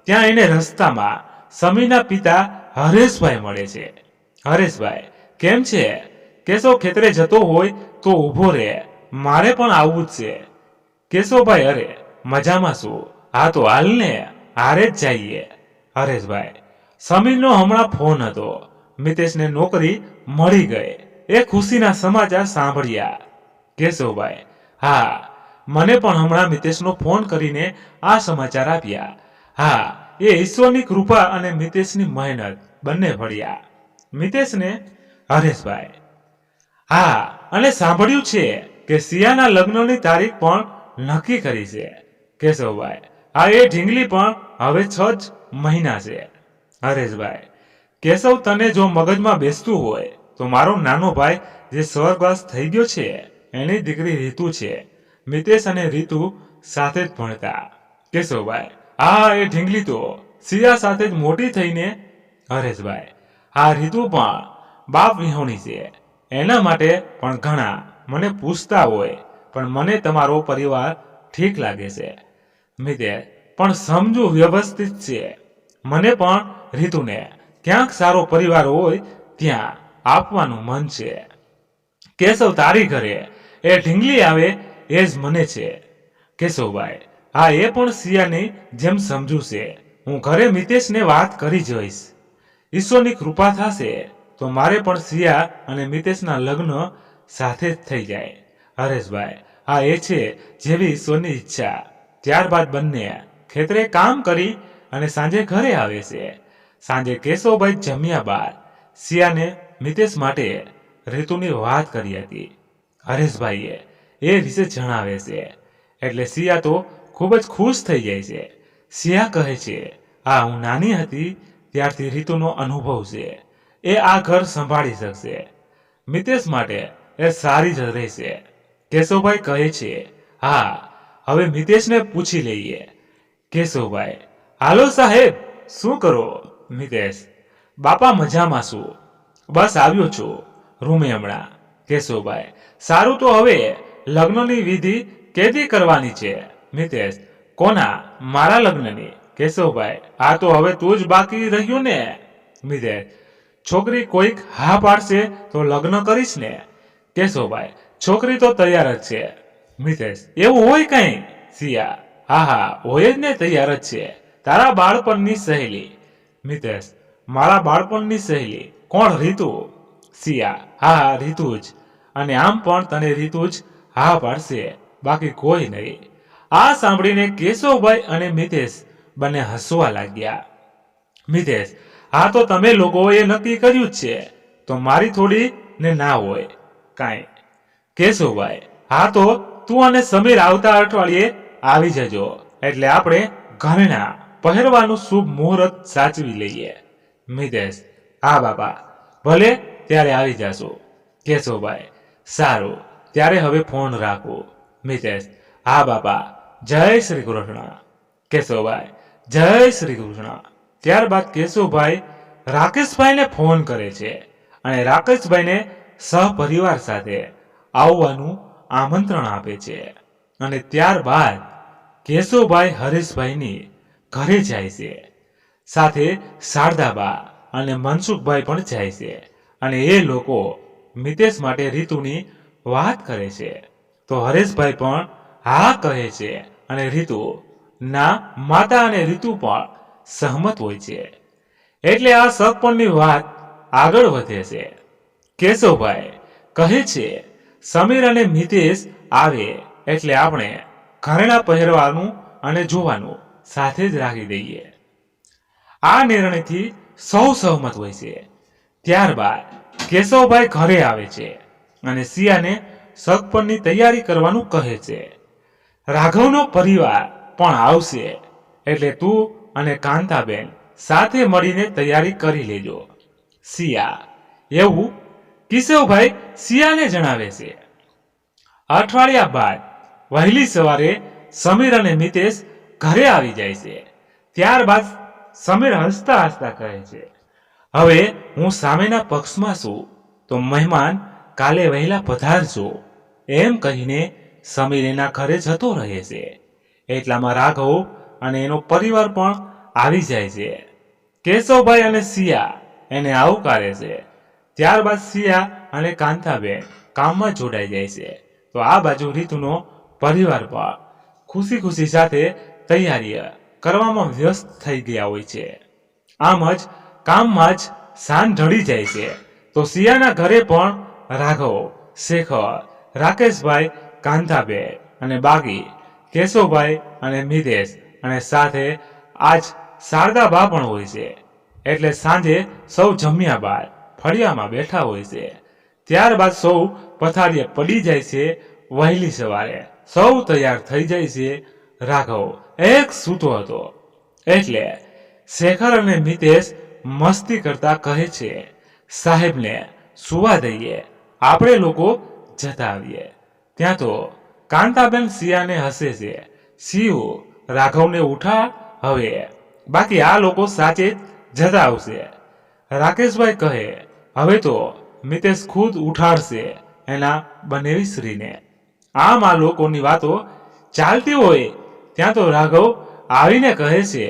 ત્યાં એને રસ્તામાં સમીરના પિતા હરેશભાઈ મળે છે. હરેશભાઈ: કેમ છે? કેશવ ખેતરે જતો હોય તો ઊભો રહે, મારે પણ આવવું જ છે. કેશવભાઈ, અરે મજામાં શું? હા તો હાલ ને, હારે જ જઈએ. હરેશભાઈ, સમીરનો હમણાં ફોન હતો, મિતેશને નોકરી મળી ગઈ, એ ખુશીના સમાચાર સાંભળ્યા. કેશવભાઈ, હા, મને પણ હમણાં મિતેશનો ફોન કરીને આ સમાચાર આપ્યા. હા, એ ઈશ્વરની કૃપા અને મિતેશની મહેનત બંને ભળ્યા. મિતેશને હરેશભાઈ, હા, અને સાંભળ્યું છે કે સિયાના લગ્નની તારીખ પણ નક્કી કરી છે. કેશવભાઈ, હા, એ ઢીંગલી પણ હવે 6 જ મહિના છે. હરેશભાઈ, કેશવ, તને જો મગજમાં બેસતું હોય તો મારો નાનો ભાઈ જે સ્વર્ગવાસ થઈ ગયો છે એની દીકરી રીતુ છે. મિતેશ અને રીતુ સાથે જ ભણતા. કેશવભાઈ, હા, એ ઢીંગલી તો સિયા સાથે જ મોટી થઈને. હરેશભાઈ, હા, રીતુ પણ બાપ વિહોણી છે, એના માટે પણ ઘણા મને પૂછતા હોય, પણ મને તમારો પરિવાર ઠીક લાગે છે. મિતેશ, પણ સમજુ વ્યવસ્થિત છે. મને પણ રીતુને ક્યાંક સારો પરિવાર હોય ત્યાં આપવાનું મન છે. કેશવ, તારી ઘરે એ ઢીંગલી આવે એ જ મને છે. કેશવભાઈ, હા, એ પણ સિયાની જેમ સમજુ છે. હું ઘરે મિતેશને વાત કરી જોઈશ. ઈશ્વરની કૃપા થશે તો મારે પણ સિયા અને મિતેશના લગ્ન સાથે જ થઈ જાય. હરેશભાઈ, હા, એ છે જેવી ઈશ્વરની ઈચ્છા. ત્યારબાદ બંને ખેતરે કામ કરી અને સાંજે ઘરે આવે છે. સાંજે કેશવભાઈ જમ્યા બાદ સિયાને મિતેશ માટે રીતુની વાત કરી હતી. હરેશભાઈએ એ વિશે જણાવે છે એટલે સિયા તો ખૂબ જ ખુશ થઈ જાય છે. સિયા કહે છે, હા, હું નાની હતી ત્યારથી રીતુનો અનુભવ છે, એ આ ઘર સંભાળી શકશે. મિતેશ માટે એ સારી જ રહેશે. કેશવભાઈ કહે છે, હા, હવે મિતેશને પૂછી લઈએ. કેશવભાઈ, હાલો સાહેબ, શું કરો? મિતેશ, બાપા મજામાં છું, બસ આવ્યો છું રૂમે હમણાં. કેશવભાઈ, સારું, તો હવે લગ્નની વિધિ કેદી કરવાની છે? મિતેશ, કોના? મારા લગ્નની. કેશવભાઈ, આ તો હવે તું જ બાકી રહ્યું ને. મિતેશ, છોકરી કોઈક હા પાડશે તો લગ્ન કરીશ ને. કેશવભાઈ, છોકરી તો તૈયાર જ છે. મિતેશ, એવું હોય કઈ? સિયા, હા હા, હોય જ ને, તૈયાર જ છે. તારા બાળપણની સહેલી. મિતેશ, મારા બાળપણની સહેલી કોણ? રીતુ. સિયા, હા હા, રીતુ જ. અને આમ પણ તને રીતુ જ હા પાડશે, બાકી કોઈ નહીં. આ સાંભળીને કેશવભાઈ અને મિતેશ બંને હસવા લાગ્યા. મિતેશ, હા, તો તમે લોકોએ નક્કી કર્યું જ છે તો મારી થોડી ને ના હોય કાંઈ. કેશવભાઈ, હા, તો તું અને સમીર આવતા અઠવાડિયે આવી જજો એટલે આપણે ઘરેણા પહેરવાનું શુભ મુહૂર્ત સાચવી લઈએ. મિતેશ, હા બાપા, ભલે, ત્યારે આવી જાશું. કેશવભાઈ, સારું, ત્યારે હવે ફોન રાખું. મિતેશ, હા બાપા, જય શ્રી કૃષ્ણ. કેશવભાઈ, જય શ્રી કૃષ્ણ. ત્યારબાદ કેશવભાઈ રાકેશભાઈને ફોન કરે છે અને રાકેશભાઈને સહપરિવાર સાથે આવવાનું આમંત્રણ આપે છે. અને ત્યારબાદ કેશવભાઈ હરેશભાઈની ઘરે જાય છે. સાથે શારદાબા અને મનસુખભાઈ પણ જાય છે અને એ લોકો મિતેશ માટે રીતુની વાત કરે છે. તો હરેશભાઈ પણ હા કહે છે અને રીતુ ના માતા અને રીતુ પણ સહમત હોય છે. એટલે આ સગપણની વાત આગળ વધે છે. કેશવભાઈ કહે છે, સમીર અને મિતેશ આવે એટલે આપણે ઘરેણા પહેરવાનું અને જોવાનું સાથે જ રાખી દઈએ. આ નિર્ણયથી સૌ સહમત હોય છે. ત્યારબાદ કેશવભાઈ ઘરે આવે છે અને સિયાને સગપણની તૈયારી કરવાનું કહે છે. રાઘવનો પરિવાર પણ આવશે એટલે તું અને કાંતાબેન સાથે મળીને તૈયારી કરી લેજો. સિયા, એવું? કેશવભાઈ સિયાને જણાવે છે. અઠવાડિયા બાદ વહેલી સવારે સમીર અને મિતેશ ઘરે આવી જાય છે. ત્યારબાદ સમીર હસતા હસતા કહે છે, હવે હું સામેના પક્ષમાં છું તો મહેમાન કાલે વહેલા પધારજો. એમ કહીને સમીર એના ઘરે જતો રહે છે. એટલામાં રાઘવ અને એનો પરિવાર પણ આવી જાય છે. કેશવભાઈ અને સિયા એને આવકારે છે. ત્યારબાદ સિયા અને કાંતાબેન કામમાં જોડાઈ જાય છે. તો આ બાજુ રીતુનો પરિવાર પણ ખુશી ખુશી સાથે તૈયારી કરવામાં વ્યસ્ત થઈ ગયા હોય છે. આમ જ કામમાં જ સાંજ ઢળી જાય છે. તો સિયાના ઘરે પણ રાઘવ, શેખર, રાકેશભાઈ, કાંતાબેન અને બાકી કેશવભાઈ અને મિતેશ અને સાથે આજ શારદાબા પણ હોય છે. એટલે સાંજે સૌ જમ્યા બાદ ફળિયામાં બેઠા હોય છે. ત્યારબાદ સૌ પથારીએ પડી જાય છે. વહેલી સવારે સૌ તૈયાર થઈ જાય છે. રાઘવ એક સૂતો હતો એટલે શેખર અને મિતેશ મસ્તી કરતા કહે છે, સાહેબને સુવા દઈએ, આપણે લોકો જતા આવીએ. ત્યાં તો કાંતાબેન સિયાને હસે છે. સિયું રાઘવને ઉઠા હવે, બાકી આ લોકો સાચે જ જતા આવશે. રાકેશભાઈ કહે, હવે તો મિતેશ ખુદ ઉઠાડશે એના બનેવી શ્રીને. આમ આ લોકોની વાતો ચાલતી હોય ત્યાં તો રાઘવ આવીને કહે છે,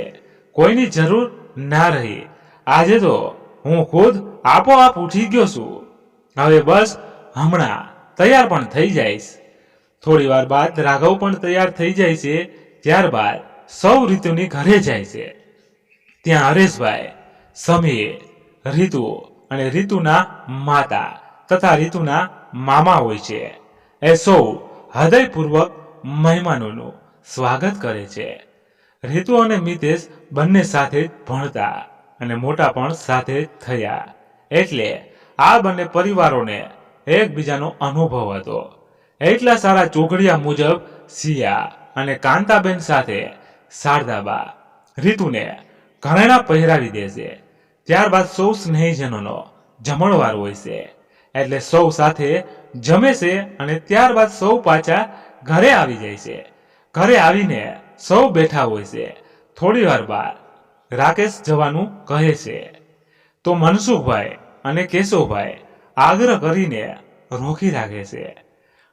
કોઈની જરૂર ના રહી. આજે તો હું ખુદ આપોઆપ ઉઠી ગયો છું. હવે બસ હમણાં તૈયાર પણ થઈ જઈશ. થોડી વાર બાદ રાઘવ પણ તૈયાર થઈ જાય છે. ત્યારબાદ સૌ રીતુની ઘરે જાય છે. ત્યાં હરેશભાઈ, સમીર, રીતુ અને રીતુના માતા તથા રીતુના મામા હોય છે. એ સૌ હૃદયપૂર્વક મહેમાનોનું સ્વાગત કરે છે. રીતુ અને મિતેશ બંને સાથે જ ભણતા અને મોટા પણ સાથે જ થયા. એટલે આ બંને પરિવારોને એકબીજાનો અનુભવ હતો. એટલા સારા ચોઘડિયા મુજબ સિયા અને કાંતાબેન સાથે શારદાબા રીતુને ઘરેણાં પહેરાવી દે છે. ત્યારબાદ સૌ સ્નેહીજનોનો જમણવાર હોય છે. એટલે સૌ સાથે જમે છે અને ત્યારબાદ સૌ પાછા ઘરે આવી જાય છે. ઘરે આવીને સૌ બેઠા હોય છે. થોડી વાર બાદ રાકેશ જવાનું કહે છે. તો મનસુખભાઈ અને કેશવભાઈ આગ્રહ કરીને રોકી રાખે છે.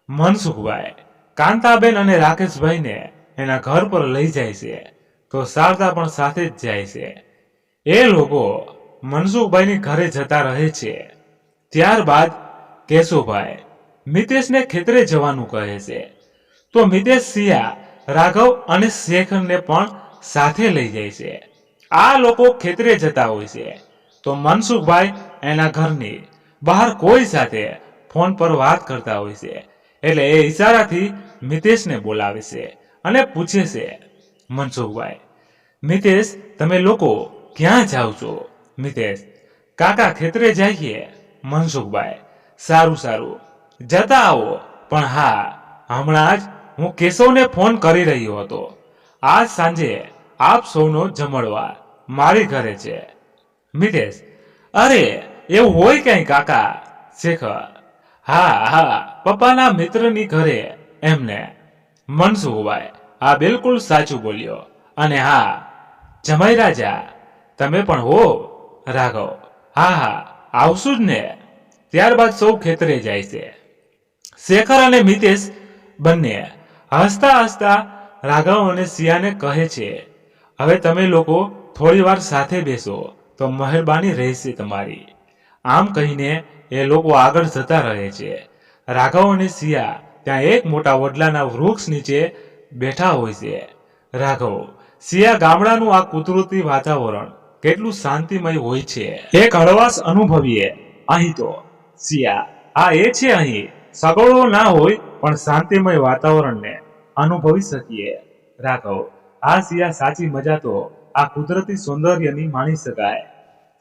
મનસુખભાઈ કાંતાબેન અને રાકેશભાઈને એના ઘર પર લઈ જાય છે. તો શારદા પણ સાથે જ જાય છે. એ લોકો મનસુખભાઈની ઘરે જતા રહે છે. ત્યારબાદ કેશુભાઈ મિતેશને ખેતરે જવાનું કહે છે. તો મિતેશ સિયા, રાઘવ અને શેખરને પણ સાથે લઈ જાય છે. આ લોકો ખેતરે જતા હોય છે. તો મનસુખભાઈ એના ઘરની બહાર કોઈ સાથે ફોન પર વાત કરતા હોય છે. એટલે એ ઈશારાથી મિતેશને બોલાવે છે અને પૂછે છે, મનસુખભાઈ, મિતેશ, તમે લોકો ક્યાં જાઓ છો? મિતેશ, કાકા ખેતરે જઈએ. મનસુખભાઈ, સારું સારું, જતા આવો. પણ હા, હમણાં જ હું કેશવને ફોન કરી રહ્યો હતો. આજ સાંજે આપ સૌનો જમણવાર મારી ઘરે છે. મિતેશ, અરે એવું હોય કઈ કાકા. શેખર, હા હા, પપ્પાના મિત્રની ઘરે એમને. મનસુખભાઈ, હા બિલકુલ સાચું બોલ્યો. અને હા જમાઈ રાજા, તમે પણ હો. રાઘવ, હા હા આવશું જ ને. ત્યારબાદ સૌ ખેતરે જાય છે. શેખર અને મિતેશ બંને હસતા હસતા રાઘવ અને સિયાને કહે છે, હવે તમે લોકો થોડી વાર સાથે બેસો તો મહેરબાની રહેશે તમારી. આમ કહીને એ લોકો આગળ જતા રહે છે. રાઘવ અને સિયા ત્યાં એક મોટા વડલાના વૃક્ષ નીચે બેઠા હોય છે. રાઘવ, સિયા, ગામડાનું આ કુદરતી વાતાવરણ કેટલું શાંતિમય હોય છે. એક હળવાશ અનુભવીએ અહીં તો. સિયા, આ એ છે, અહીં સગવડો ના હોય પણ શાંતિમય વાતાવરણને અનુભવી શકીએ. રાઘવ, આ સિયા, સાચી મજા તો આ કુદરતી સૌંદર્યની માણી શકાય.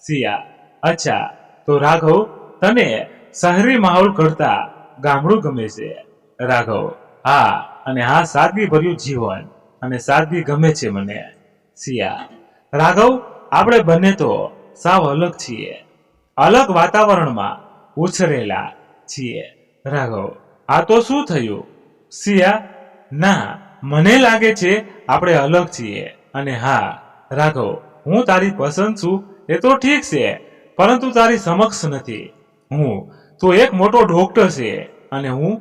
સિયા, અચ્છા, તો રાઘવ, તને શહેરી માહોલ કરતા ગામડું ગમે છે? રાઘવ, હા, અને હા, સાદગી ભર્યું જીવન અને સાદગી ગમે છે મને. સિયા, રાઘવ, આપણે બંને તો સાવ અલગ છીએ, અલગ વાતાવરણમાં ઉછરેલા છીએ. રાઘવ, આ તો શું થયું? સિયા, ના, મને લાગે છે આપણે અલગ છીએ. અને હા રાઘવ, હું તારી પસંદ છું એ તો ઠીક છે, પરંતુ તારી સમક્ષ નથી. તું એક મોટો ડોક્ટર છે અને હું.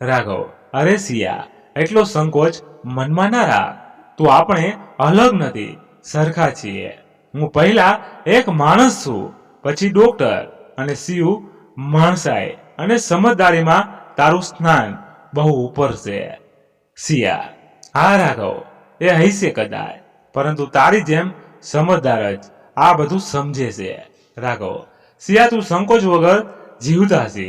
રાઘવ, અરે સિયા, એટલો સંકોચ મનમાં ના રાખ. તું આપણે અલગ નથી, સરખા છીએ. હું પહેલા એક માણસ છું, પછી ડોક્ટર, અને સિયું માણસાઈ. અને સમજદારીમાં તારું સ્નાન બહુ ઉપર છે. સિયા: હા રાઘવ, એ હૈસે કદાચ, પરંતુ તારી જેમ સમજદાર જ આ બધું સમજે છે. રાઘવ: સિયા, તું સંકોચ વગર જીવતા છે.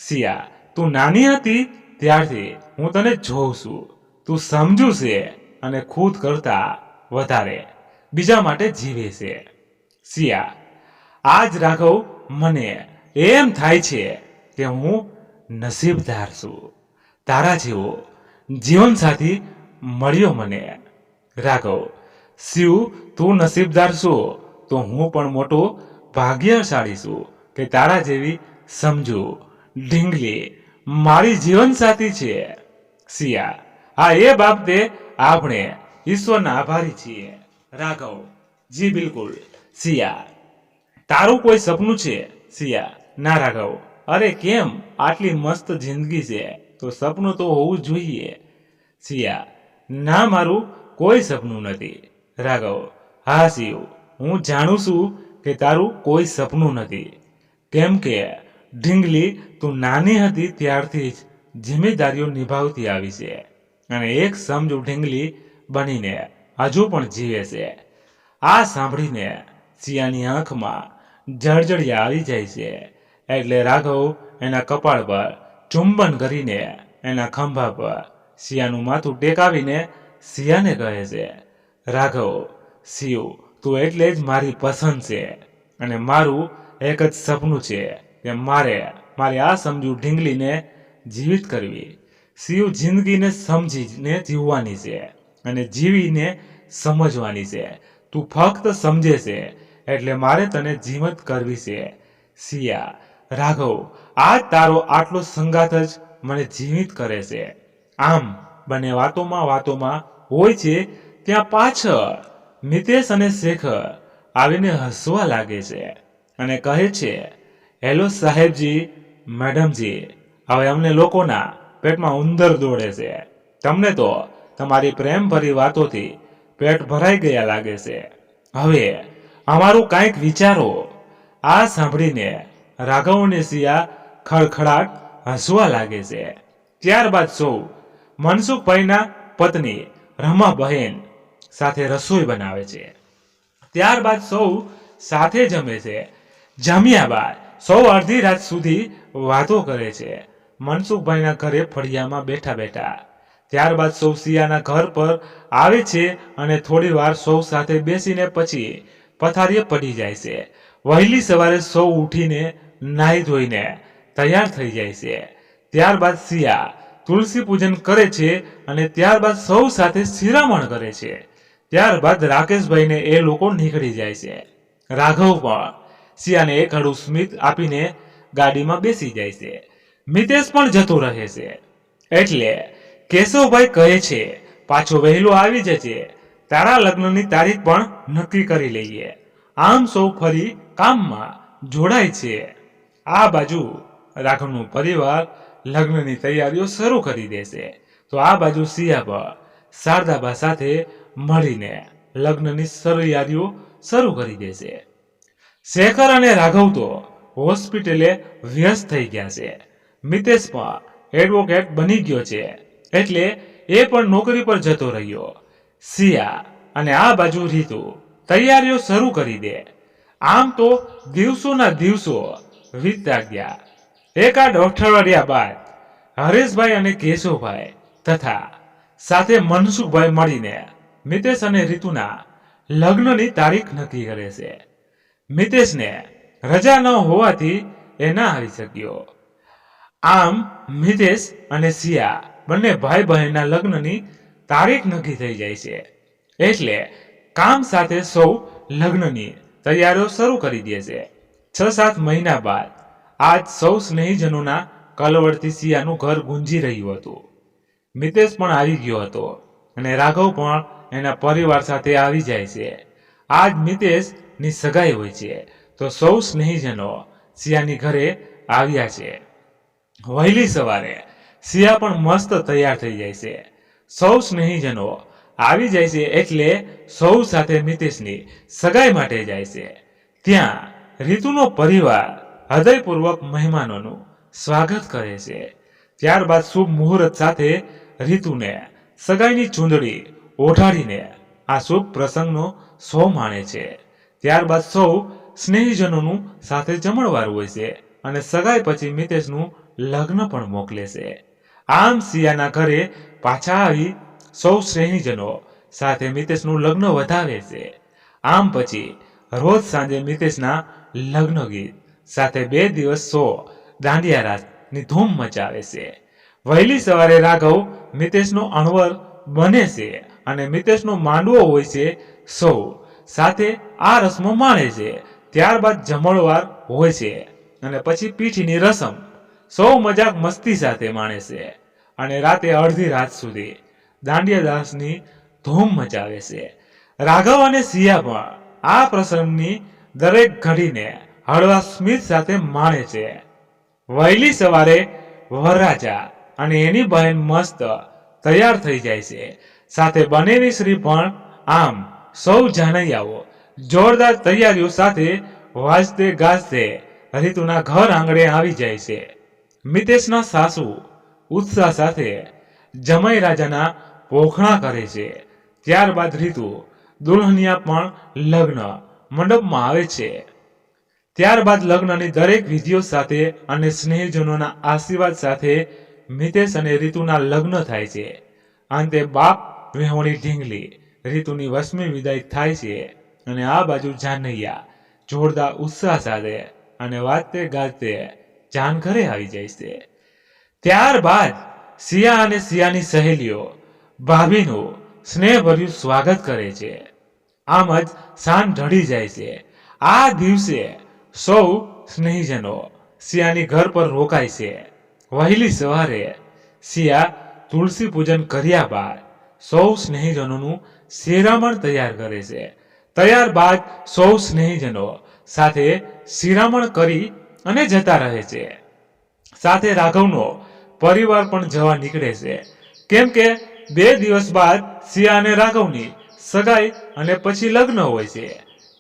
સિયા: તું નાની હતી ત્યારથી હું તને જોઉં છું. તું સમજુ છે અને ખુદ કરતા વધારે બીજા માટે જીવે છે. સિયા: આજ રાઘવ, મને એમ થાય છે કે હું નસીબદાર છું. તારા જેવો જીવનસાથી મળ્યો મને. રાઘવ: શિવ, તું નસીબદાર છું તો હું પણ મોટો ભાગ્યશાળી છું કે તારા જેવી સમજુ ઢીંગલી મારી જીવનસાથી છે. સિયા: હા, એ બાબતે આપણે ઈશ્વરના આભારી છીએ. રાઘવ: જી બિલકુલ. સિયા: તારું કોઈ સપનું છે? સિયા: ના રાઘવ. અરે કેમ, આટલી મસ્ત જિંદગી છે તો સપનું તો હોવું જોઈએ. સિયા: ના, મારું કોઈ સપનું નથી. રાઘવ: હા શિવ, હું જાણું છું કે તારું કોઈ સપનું નથી. કેમ કે ઢીંગલી, તું નાની હતી ત્યારથી જ જિમ્મેદારીઓ નિભાવતી આવી છે અને એક સમજુ ઢીંગલી બનીને હજુ પણ જીવે છે. આ સાંભળીને સિયાની આંખમાં જળજળિયા આવી જાય છે. એટલે રાઘવ એના કપાળ પર ચુંબન કરીને એના ખંભા પર સિયાનું માથું ટેકાવીને સિયાને કહે છે: રાઘવ, શિવ, તું એટલે જ મારી પસંદ છે અને મારું એક જ સપનું છે કે મારી આ સમજુ ઢીંગલીને જીવિત કરવી. શિવ, જિંદગીને સમજીને જીવવાની છે અને જીવીને સમજવાની છે. તું ફક્ત સમજે છે એટલે મારે તને જીવત કરવી છે. સિયા: રાઘવ, આજ તારો આટલો સંગાત જ મને જીવિત કરે છે. આમ બંને વાતોમાં હોય છે ત્યાં પાછળ મિતેશ અને શેખર આવીને હસવા લાગે છે અને કહે છે: હેલો સાહેબજી, મેડમજી, હવે અમને લોકોના પેટમાં ઉંદર દોડે છે. તમને તો તમારી પ્રેમભરી વાતોથી પેટ ભરાઈ ગયા લાગે છે. હવે અમારું કાંઈક વિચારો. આ સાંભળીને રાઘવ અને સિયા ખડખડાટ હસવા લાગે છે. ત્યારબાદ સૌ મનસુખભાઈના પત્ની રમાબહેન સાથે રસોઈ બનાવે છે. ત્યારબાદ સૌ સાથે જમે છે. જમ્યા બાદ સૌ અડધી રાત સુધી વાતો કરે છે મનસુખભાઈના ઘરે ફળિયામાં બેઠા બેઠા. ત્યારબાદ સૌ સિયાના ઘર પર આવે છે અને થોડી વાર સૌ સાથે બેસીને પછી પથારીએ પડી જાય છે. વહેલી સવારે સૌ ઉઠીને નાહી ધોઈને તૈયાર થઈ જાય છે. ત્યારબાદ સિયા તુલસી પૂજન કરે છે અને ત્યારબાદ સૌ સાથે શિરામણ કરે છે. ત્યારબાદ રાકેશભાઈને એ લોકો નીકળી જાય છે. રાઘવ પણ સિયાને એક હળવું સ્મિત આપીને ગાડીમાં બેસી જાય છે. મિતેશ પણ જતો રહે છે. એટલે કેશવભાઈ કહે છે, પાછો વહેલો આવી જજે, તારા લગ્નની તારીખ પણ નક્કી કરી લઈએ. આમ સૌ ફરી કામમાં જોડાય છે. આ બાજુ રાઘવનું પરિવાર લગ્નની તૈયારીઓ શરૂ કરી દેશે તો આ બાજુ સિયા પર શારદાબા સાથે મળીને લગ્નની તૈયારીઓ શરૂ કરી દેશે. શેખર અને રાઘવ તો હોસ્પિટલે વ્યસ્ત થઈ ગયા છે. મિતેશ પણ એડવોકેટ બની ગયો છે એટલે એ પણ નોકરી પર જતો રહ્યો. સિયા અને આ બાજુ રીતુ તૈયારીઓ શરૂ કરી દે. આમ તો દિવસોના દિવસો વીતતા ગયા. એકાદ અઠવાડિયા બાદ હરેશભાઈ અને કેશવભાઈ તથા સાથે મનસુખભાઈ મળીને મિતેશ અને રીતુના લગ્નની તારીખ નક્કી કરે છે. મિતેશને રજા ન હોવાથી એ ના આવી શક્યો. આમ મિતેશ અને સિયા બંને ભાઈ બહેનના લગ્નની તારીખ નક્કી થઈ જાય છે. એટલે કામ સાથે સૌ લગ્નની તૈયારીઓ શરૂ કરી દે છે. 6-7 મહિના બાદ આજ સૌ સ્નેહીજનોના કલવડથી સિયાનું ઘર ગુંજી રહ્યું હતું. મિતેશ પણ આવી ગયો હતો અને રાઘવ પણ એના પરિવાર સાથે આવી જાય છે. આજ મિતેશની સગાઈ હોય છે તો સૌ સ્નેહીજનો સિયાની ઘરે આવ્યા છે. વહેલી સવારે સિયા પણ મસ્ત તૈયાર થઈ જાય છે. સૌ સ્નેહીજનો આવી જાય છે એટલે સૌ સાથે મિતેશની સગાઈ માટે જાય છે. ત્યાં રીતુનો પરિવાર હૃદયપૂર્વક મહેમાનોનું સ્વાગત કરે છે. ત્યારબાદ શુભ મુહૂર્ત સાથે રીતુને સગાઈની ચૂંદડી ઓઢાડીને આ શુભ પ્રસંગનો સૌ માણે છે. ત્યારબાદ સૌ સ્નેહીજનોનું સાથે જમણવાર હોય છે અને સગાઈ પછી મિતેશનું લગ્ન પણ મોકલે છે. આમ સિયાના ઘરે પાછા આવી સૌ સ્નેહીજનો સાથે મિતેશનું લગ્ન વધાવે છે. આમ પછી રોજ સાંજે મિતેશના લગ્ન ગીત સાથે 2 દિવસ સૌ દાંડિયા રાસની ધૂમ મચાવે છે. વહેલી સવારે રાઘવ મિતેશનો અણવર બને છે અને મિતેશનો માંડવો હોય છે. સૌ સાથે આ રસમો માણે છે. ત્યારબાદ જમણવાર હોય છે અને પછી પીઠીની રસમ સૌ મજાક મસ્તી સાથે માણે છે અને રાતે અડધી રાત સુધી દાંડિયા દાસની ધૂમ મચાવે છે. રાઘવ અને સિયા પણ આ પ્રસંગની દરેક ઘડીને હળવા સ્મિત સાથે માણે છે. વહેલી સવારે વરરાજા અને એની બહેન મસ્ત તૈયાર થઈ જાય છે. સાથે બનેવી શ્રી પણ. આમ સૌ જાનૈયાઓ જોરદાર તૈયારીઓ સાથે વાજતે ગાજતે રીતુના ઘર આંગણે આવી જાય છે. મિતેશના સાસુ ઉત્સાહ સાથે જમાઈ રાજાના પોખણા કરે છે. ત્યારબાદ રીતુ દુલ્હનિયા પણ લગ્ન મંડપમાં આવે છે. ત્યારબાદ લગ્નની દરેક વિધિઓ સાથે અને સ્નેહીજનોના આશીર્વાદ સાથે મિતેશ અને રીતુના લગ્ન થાય છે. અંતે બાપ વિહોણી ઢીંગલી રીતુની વસમી વિદાય થાય છે અને આ બાજુ જાનૈયા જોરદાર ઉત્સાહ સાથે અને વાજતે ગાજતે જાન ઘરે આવી જાય છે. ત્યારબાદ સિયા અને સિયાની સહેલીઓ ભાભીનું સ્નેહભર્યું સ્વાગત કરે છે. આમ જ સાંજ ઢળી જાય છે. આ દિવસે સૌ સ્નેહીજનો સિયાની ઘર પર રોકાય છે. વહેલી સવારે સિયા તુલસી પૂજન કર્યા બાદ સૌ સ્નેહીજનોનું શિરામણ તૈયાર કરે છે. ત્યારબાદ સૌ સ્નેહીજનો સાથે શિરામણ કરી અને જતા રહે છે. સાથે રાઘવનો પરિવાર પણ જવા નીકળે છે, કેમ કે 2 દિવસ બાદ સિયા અને રાઘવની સગાઈ અને પછી લગ્ન હોય છે.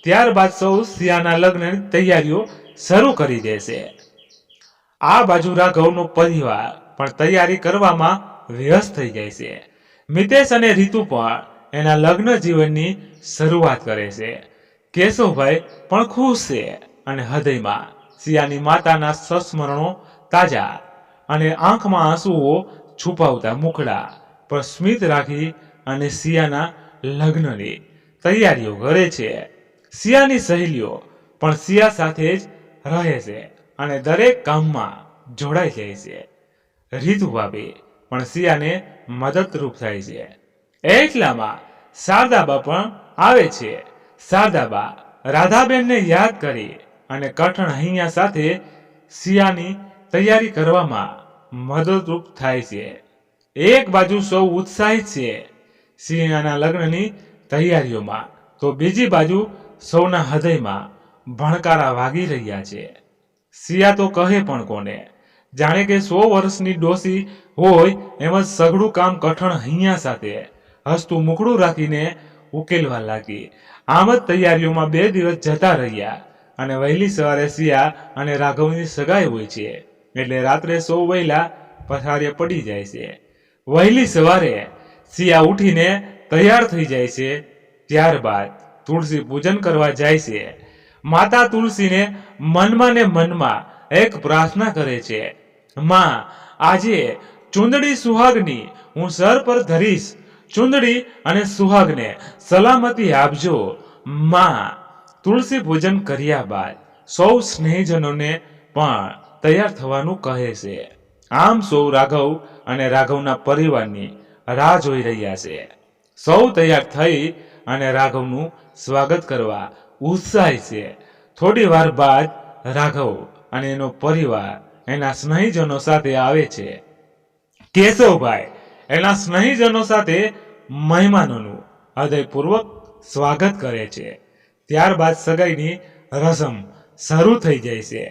ત્યારબાદ સૌ સિયાના લગ્નની તૈયારીઓ શરૂ કરી દે છે. આ બાજુ રાઘવનો પરિવાર પણ તૈયારી કરવામાં વ્યસ્ત થઈ જાય છે. મિતેશ અને રીતુ પણ એના લગ્ન જીવનની શરૂઆત કરે છે. કેશવભાઈ પણ ખુશ છે અને હૃદયમાં સિયાની માતાના સંસ્મરણો તાજા અને આંખમાં આંસુઓ છુપાવતા મુખડા પર સ્મિત રાખી અને સિયાના લગ્નની તૈયારીઓ કરે છે. સિયાની સહેલીઓ પણ સિયા સાથે જ રહે છે અને દરેક કામમાં જોડાઈ જાય છે. રીતુ ભાભી પણ સિયાને મદદરૂપ થાય છે. એટલામાં શારદાબા પણ આવે છે. શારદાબા રાધાબેનને યાદ કરી અને કઠણ હૈયા સાથે સિયાની તૈયારી કરવામાં મદદરૂપ થાય છે. એક બાજુ સૌ ઉત્સાહિત છે સિયાના લગ્નની તૈયારીઓમાં, તો બીજી બાજુ સૌના હૃદયમાં ભણકારા વાગી રહ્યા છે. સિયા તો કહે પણ કોને, જાણે કે 100 વર્ષની ડોસી હોય એમ જ સઘળું કામ કઠણ હૈયા સાથે હસતું મુખડું રાખીને ઉકેલવા લાગી. આમ જ તૈયારીઓમાં 2 દિવસ જતા રહ્યા અને વહેલી સવારે સિયા અને રાઘવની સગાઈ હોય છે, એટલે રાત્રે સૌ વહેલા પથારીએ પડી જાય છે. વહેલી સવારે સિયા ઉઠીને તૈયાર થઈ જાય છે. ત્યારબાદ તુલસી પૂજન કરવા જાય છે. માતા તુલસીને મનમાં ને મનમાં એક પ્રાર્થના કરે છે, માં, આજે ચૂંદડી સુહાગની હું સર પર ધરીશ. ચૂંદડી અને સુહાગને સલામતી આપજો માં. તુલસી પૂજન કર્યા બાદ સૌ સ્નેહીજનોને પણ તૈયાર થવાનું કહે છે. આમ સૌ રાઘવ અને રાઘવના પરિવારની રાહ જોઈ રહ્યા છે. સૌ તૈયાર થઈ અને રાઘવનું સ્વાગત કરવા ઉત્સાહી છે. થોડી વાર બાદ રાઘવ અને એનો પરિવાર એના સ્નેહીજનો સાથે આવે છે. કેશવભાઈ એના સ્નેહીજનો સાથે મહેમાનોનું હૃદયપૂર્વક સ્વાગત કરે છે. ત્યારબાદ સગાઈની રસમ શરૂ થઈ જાય છે.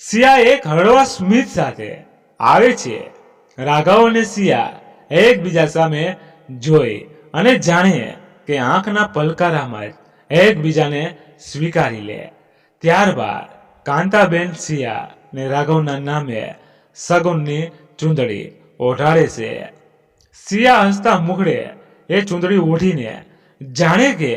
સિયા એક હળવા સ્મિત સાથે આવે છે. રાઘવ અને સિયા એકબીજા સામે જોઈ અને જાણે કે આંખના પલકારામાં જ એકબીજાને સ્વીકારી લે. ત્યારબાદ કાંતાબેન સિયા ને રાઘવના નામે સગુનની ચૂંદડી ઓઢાડે છે. સિયા હસતા મુખડે એ ચૂંદડી ઓઢીને જાણે કે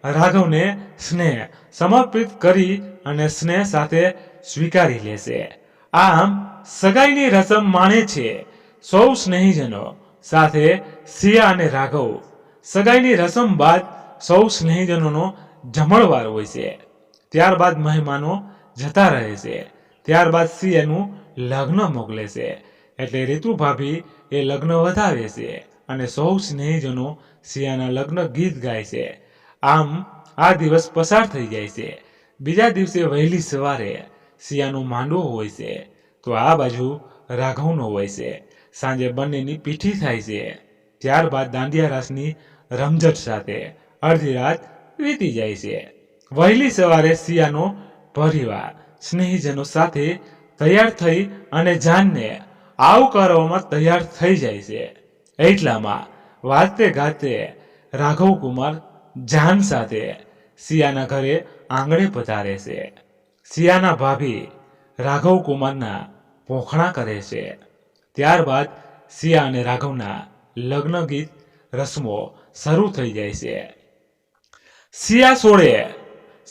રાઘવને સ્નેહ સમર્પિત કરી અને સ્નેહ સાથે સ્વીકારી લેશે. આમ સગાઈની રસમ માણે છે સૌ સ્નેહીજનો સાથે સિયા અને રાઘવ. સગાઈની રસમ બાદ સૌ સ્નેહીજનોનો જમણવાર હોય છે. ત્યારબાદ મહેમાનો જતા રહે છે. ત્યારબાદ સિયાનું લગ્ન મોકલે છે. એટલે રીતુ ભાભી એ લગ્ન વધાવે છે અને સૌ સ્નેહીજનો સિયાના લગ્ન ગીત ગાય છે. આમ આ દિવસ પસાર થઈ જાય છે. બીજા દિવસે વહેલી સવારે સિયાનો માંડવો હોય છે તો આ બાજુ રાઘવનો હોય છે. સાંજે બંનેની પીઠી થાય છે. ત્યારબાદ દાંડિયા રાસની રમઝટ સાથે અડધી રાત વીતી જાય છે. વહેલી સવારે સિયાનો પરિવાર સ્નેહીજનો સાથે તૈયાર થઈ અને જાનને આવકારવામાં તૈયાર થઈ જાય છે. એટલામાં વાજતે ગાજતે રાઘવ કુમાર જાન સાથે સિયાના ઘરે આંગણે પધારે છે. સિયાના ભાભી રાઘવ કુમારના પોખણા કરે છે. ત્યારબાદ સિયા અને રાઘવના લગ્ન ગીત રસમો શરૂ થઈ જાય છે. સિયા સોળે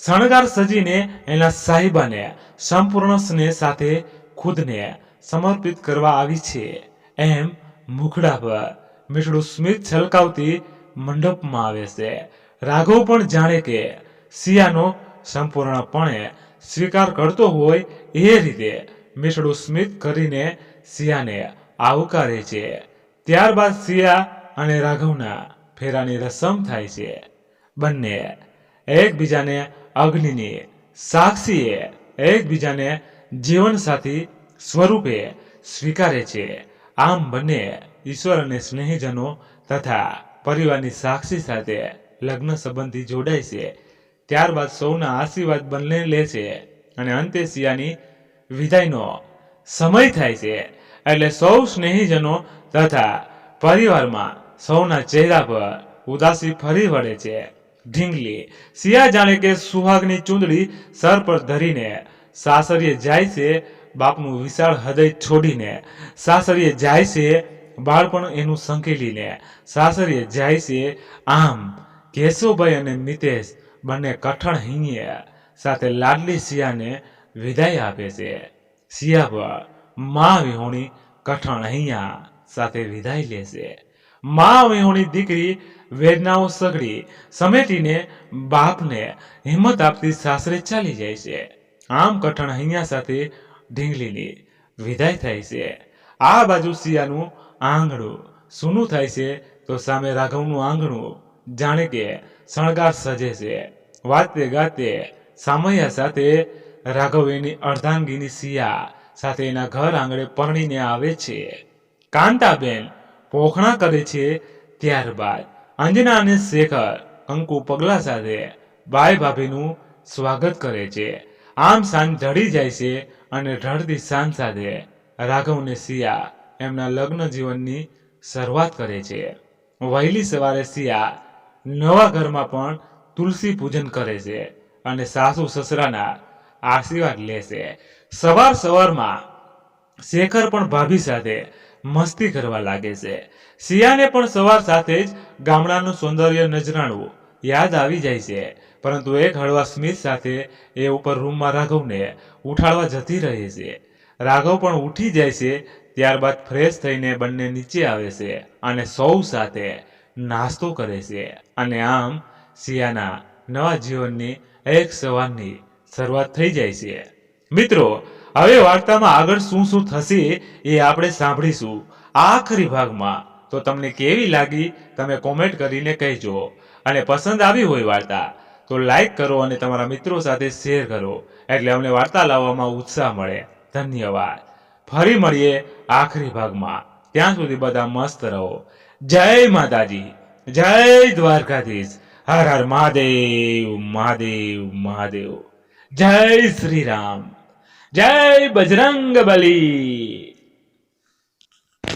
શણગાર સજીને એના સાહિબાને સંપૂર્ણ સ્નેહ સાથે ખુદને સમર્પિત કરવા આવી છે. એમ મુખડા પર મીઠડું સ્મિત છલકાવતી મંડપમાં આવે છે. રાઘવ પણ જાણે કે સિયાનો સંપૂર્ણપણે સ્વીકાર કરતો હોય એ રીતે મીઠડું સ્મિત કરીને સિયાને આવકારે છે. ત્યારબાદ સિયા અને રાઘવના ફેરાની રસમ થાય છે. બંને એકબીજાને અગ્નિની સાક્ષીએ એકબીજાને જીવનસાથી સ્વરૂપે સ્વીકારે છે. આમ બંને ઈશ્વર અને સ્નેહીજનો તથા પરિવારની સાક્ષી સાથે લગ્ન સંબંધી જોડાય છે. ત્યારબાદ સૌના આશીર્વાદ બંને લે છે અને અંતે સિયાની વિદાયનો સમય થાય છે. એટલે સૌ સ્નેહીજનો તથા પરિવારમાં સૌના ચહેરા પર ઉદાસી ફરી વળે છે. ઢીંગલી સિયા જાણે કે સુહાગની ચૂંદડી સર પર ધરીને સાસરીએ જાય છે. બાપનું વિશાળ હૃદય છોડીને સાસરીએ જાય છે. બાળપણ એનું સંકેલીને સાસરીએ જાય છે. આમ કેશવભાઈ અને મિતેશ બંને કઠણ હિંગીએ સાથે લાડલી સિયાને વિદાય આપે છે. સિયા પર મા વિહોણી કઠણ હૈયા સાથે વિદાય લેશે. મા વિહોણી દીકરી વેદનાઓ સઘળી સમેટીને બાપને હિંમત આપતી સાસરે ચાલી જાય છે. આમ કઠણ હૈયા સાથે ઢીંગલીની વિદાય થાય છે. આ બાજુ સિયાનું આંગણું સૂનું થાય છે તો સામે રાઘવનું આંગણું જાણે કે શણગાર સજે છે. વાતે ગાતે સામૈયા સાથે રાઘવ એની અર્ધાંગીની સિયા સાથે એના ઘર આંગણે પરણીને આવે છે. કાંતાબેન પોખણા કરે છે. ત્યારબાદ અંજના અને શેખર કંકુ પગલા સાથે બાઈ ભાભીનું સ્વાગત કરે છે. આમ સાંજ ઢળી જાય છે અને ઢળતી સાંજ સાથે રાઘવ અને સિયા એમના લગ્ન જીવનની શરૂઆત કરે છે. વહેલી સવારે સિયા નવા ઘરમાં પણ તુલસી પૂજન કરે છે અને સાસુ સસરાના આશીર્વાદ લે છે. સવાર સવારમાં શેખર પણ ભાભી સાથે મસ્તી કરવા લાગે છે. સિયાને પણ સવાર સાથે જ ગામડાનું સૌંદર્ય નજરાણવું યાદ આવી જાય છે. પરંતુ એક હળવા સ્મિત સાથે એ ઉપર રૂમમાં રાઘવને ઉઠાડવા જતી રહે છે. રાઘવ પણ ઉઠી જાય છે. ત્યારબાદ ફ્રેશ થઈને બંને નીચે આવે છે અને સૌ સાથે નાસ્તો કરે છે અને આમ સિયાના નવા જીવનની એક સવારની શરૂઆત થઈ જાય છે. મિત્રો, હવે વાર્તામાં આગળ શું શું થશે એ આપણે સાંભળીશું આખરી ભાગમાં. તો તમને કેવી લાગી તમે કોમેન્ટ કરીને કહેજો. અને પસંદ આવી હોય વાર્તા તો લાઈક કરો અને તમારા મિત્રો સાથે શેર કરો એટલે અમને વાર્તા લાવવામાં ઉત્સાહ મળે. ધન્યવાદ. ફરી મળીએ આખરી ભાગમાં. ત્યાં સુધી બધા મસ્ત રહો. જય માતાજી, જય દ્વારકાધીશ. હર હર મહાદેવ મહાદેવ મહાદેવ. જય શ્રી રામ, જય બજરંગ બલી.